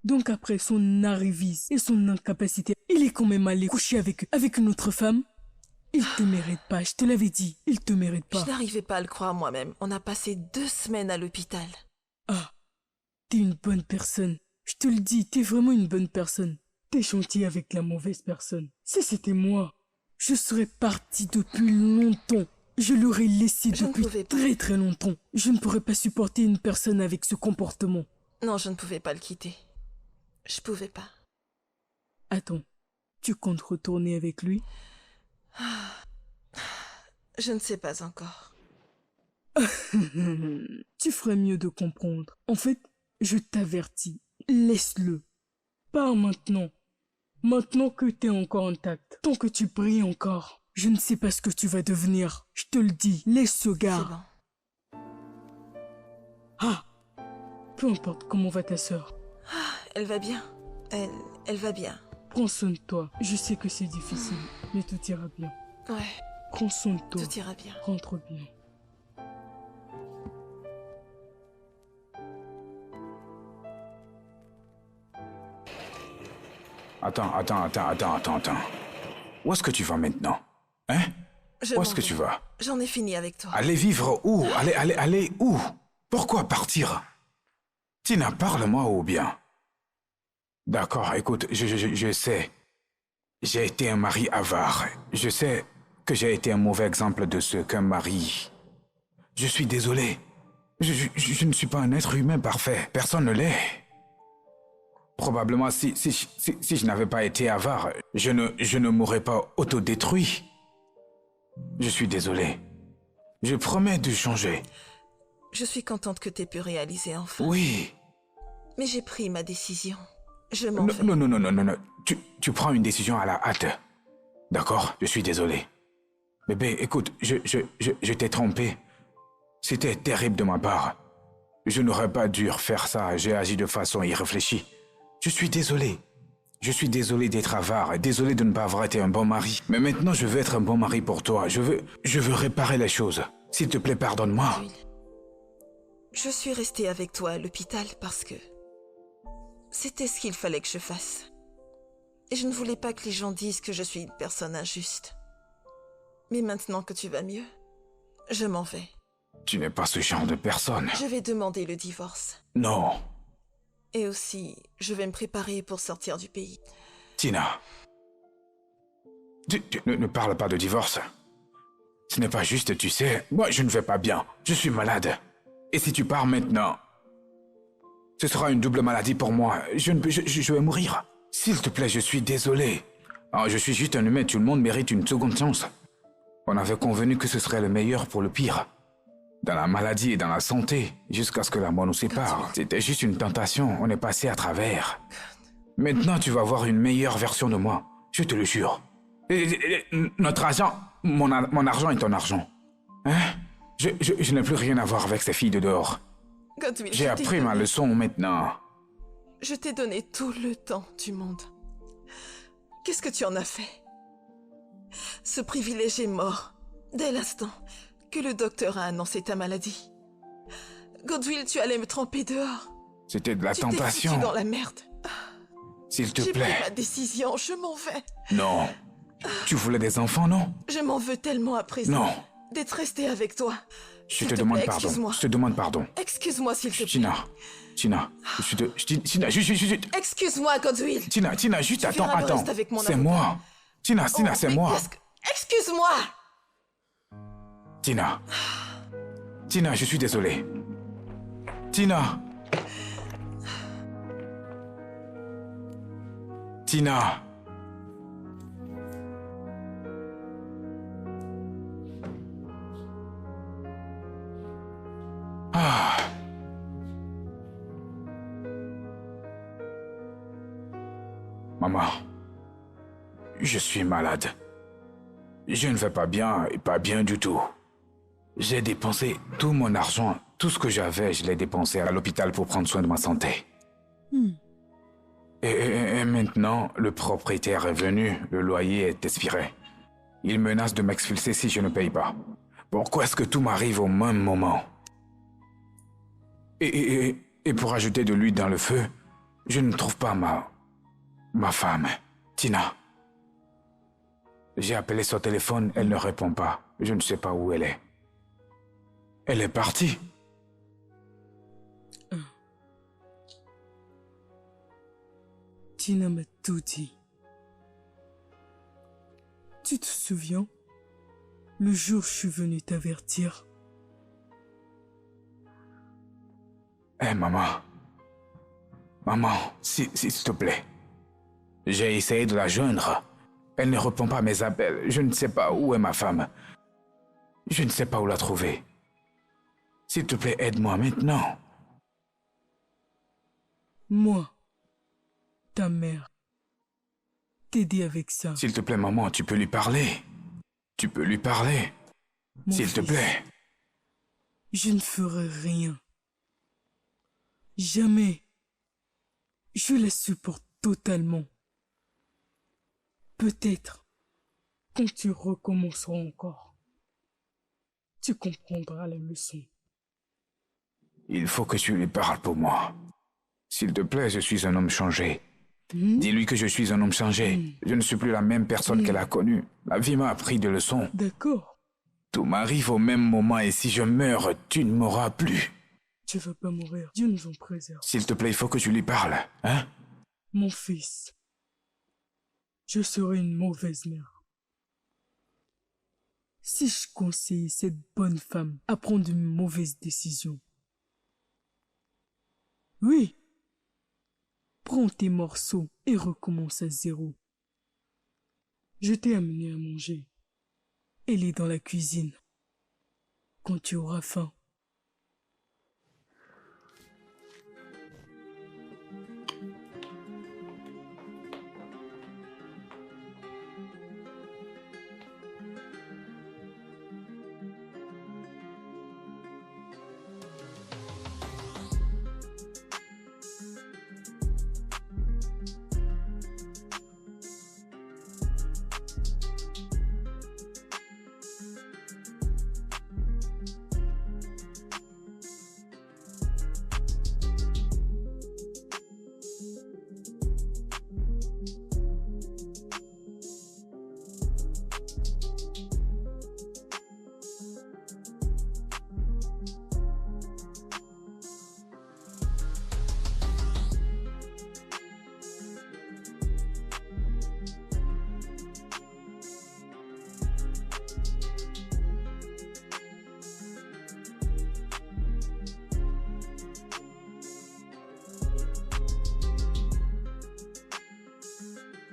Donc après son arrivisme et son incapacité, il est quand même allé coucher avec une autre femme? Il te mérite pas, je te l'avais dit. Il te mérite pas. Je n'arrivais pas à le croire moi-même. On a passé 2 semaines à l'hôpital. Ah, t'es une bonne personne. Je te le dis, t'es vraiment une bonne personne. T'es gentil avec la mauvaise personne. Si c'était moi, je serais parti depuis longtemps. Je l'aurais laissé Je ne depuis pouvais pas. très très longtemps. Je ne pourrais pas supporter une personne avec ce comportement. Non, je ne pouvais pas le quitter. Je pouvais pas. Attends, tu comptes retourner avec lui? Je ne sais pas encore. Tu ferais mieux de comprendre. En fait, je t'avertis, laisse-le. Pas maintenant. Maintenant que t'es encore intact. Tant que tu brilles encore. Je ne sais pas ce que tu vas devenir. Je te le dis, laisse ce C'est gars. bon. Ah, peu importe comment va ta sœur. Elle va bien. Elle va bien. Prends soin de toi. Je sais que c'est difficile, mais tout ira bien. Ouais, Prends soin de toi. tout ira bien. Rentre bien. Attends. Où est-ce que tu vas maintenant? Hein? Je Où m'en est-ce que vais. tu vas? J'en ai fini avec toi. Aller vivre où? Aller où? Pourquoi partir? Tina, parle-moi ou bien? D'accord, écoute, je sais. J'ai été un mari avare. Je sais que j'ai été un mauvais exemple de ce qu'un mari... Je suis désolé. Je ne suis pas un être humain parfait. Personne ne l'est. Probablement, si je n'avais pas été avare, je ne m'aurais pas autodétruit. Je suis désolé. Je promets de changer. Je suis contente que t'aies pu réaliser enfin. Oui. Mais j'ai pris ma décision. Je m'en vais. Non. Tu prends une décision à la hâte. D'accord? Je suis désolé. Bébé, écoute, je t'ai trompé. C'était terrible de ma part. Je n'aurais pas dû faire ça. J'ai agi de façon irréfléchie. Je suis désolé. Je suis désolé d'être avare et désolé de ne pas avoir été un bon mari. Mais maintenant, je veux être un bon mari pour toi. Je veux réparer les choses. S'il te plaît, pardonne-moi. Godwill, je suis restée avec toi à l'hôpital parce que c'était ce qu'il fallait que je fasse. Et je ne voulais pas que les gens disent que je suis une personne injuste. Mais maintenant que tu vas mieux, je m'en vais. Tu n'es pas ce genre de personne. Je vais demander le divorce. Non. Et aussi, je vais me préparer pour sortir du pays. Tina. Tu ne parle pas de divorce. Ce n'est pas juste, tu sais. Moi, je ne vais pas bien. Je suis malade. Et si tu pars maintenant, ce sera une double maladie pour moi. Je vais mourir. S'il te plaît, je suis désolé. Je suis juste un humain. Tout le monde mérite une seconde chance. On avait convenu que ce serait le meilleur pour le pire. Dans la maladie et dans la santé, jusqu'à ce que la mort nous sépare. C'était juste une tentation, on est passé à travers. Maintenant, tu vas voir une meilleure version de moi, je te le jure. Notre argent, mon argent est ton argent. Hein? Je n'ai plus rien à voir avec ces filles de dehors. Godwill, J'ai je t'ai appris ma donné- leçon maintenant. Je t'ai donné tout le temps du monde. Qu'est-ce que tu en as fait? Ce privilège est mort dès l'instant que le docteur a annoncé ta maladie. Godwill, tu allais me tremper dehors. C'était de la Tu t'es tentation. foutu dans la merde. S'il te J'ai pris plaît. ma décision, je m'en vais. Non. Tu voulais des enfants, non? Je m'en veux tellement à présent Non. d'être restée avec toi. Je S'il te te demande plaît, pardon. excuse-moi. Je te demande pardon. Excuse-moi, s'il te plaît. Tina, Tina, juste. Excuse-moi, Godwill. Tina, juste Tu attends. verras le reste avec mon C'est avocat. moi. Tina, Oh, c'est oui, moi. Excuse-moi. Tina, je suis désolé. Tina. Ah. Maman, je suis malade. Je ne vais pas bien et pas bien du tout. J'ai dépensé tout mon argent, tout ce que j'avais, je l'ai dépensé à l'hôpital pour prendre soin de ma santé. Et maintenant, le propriétaire est venu, le loyer est expiré. Il menace de m'expulser si je ne paye pas. Pourquoi est-ce que tout m'arrive au même moment? Et pour ajouter de l'huile dans le feu, je ne trouve pas ma femme, Tina. J'ai appelé son téléphone, elle ne répond pas. Je ne sais pas où elle est. Elle est partie. Tina m'a tout dit. Tu te souviens? Le jour où je suis venu t'avertir. Hé, maman. Maman, s'il te plaît. J'ai essayé de la joindre. Elle ne répond pas à mes appels. Je ne sais pas où est ma femme. Je ne sais pas où la trouver. S'il te plaît, aide-moi maintenant. Moi, ta mère, t'aider avec ça. S'il te plaît, maman, tu peux lui parler. Tu peux lui parler. Mon S'il te fils, plaît. Je ne ferai rien. Jamais. Je la supporte totalement. Peut-être, quand tu recommenceras encore, tu comprendras la leçon. Il faut que tu lui parles pour moi. S'il te plaît, je suis un homme changé. Dis-lui que je suis un homme changé. Je ne suis plus la même personne qu'elle a connue. La vie m'a appris des leçons. D'accord, Tout m'arrive au même moment et si je meurs, tu ne m'auras plus. tu vas pas mourir. Dieu nous en préserve. S'il te plaît, il faut que tu lui parles, hein? Mon fils, je serai une mauvaise mère. Si je conseille cette bonne femme à prendre une mauvaise décision. Oui. Prends tes morceaux et recommence à zéro. Je t'ai amené à manger. Elle est dans la cuisine. Quand tu auras faim,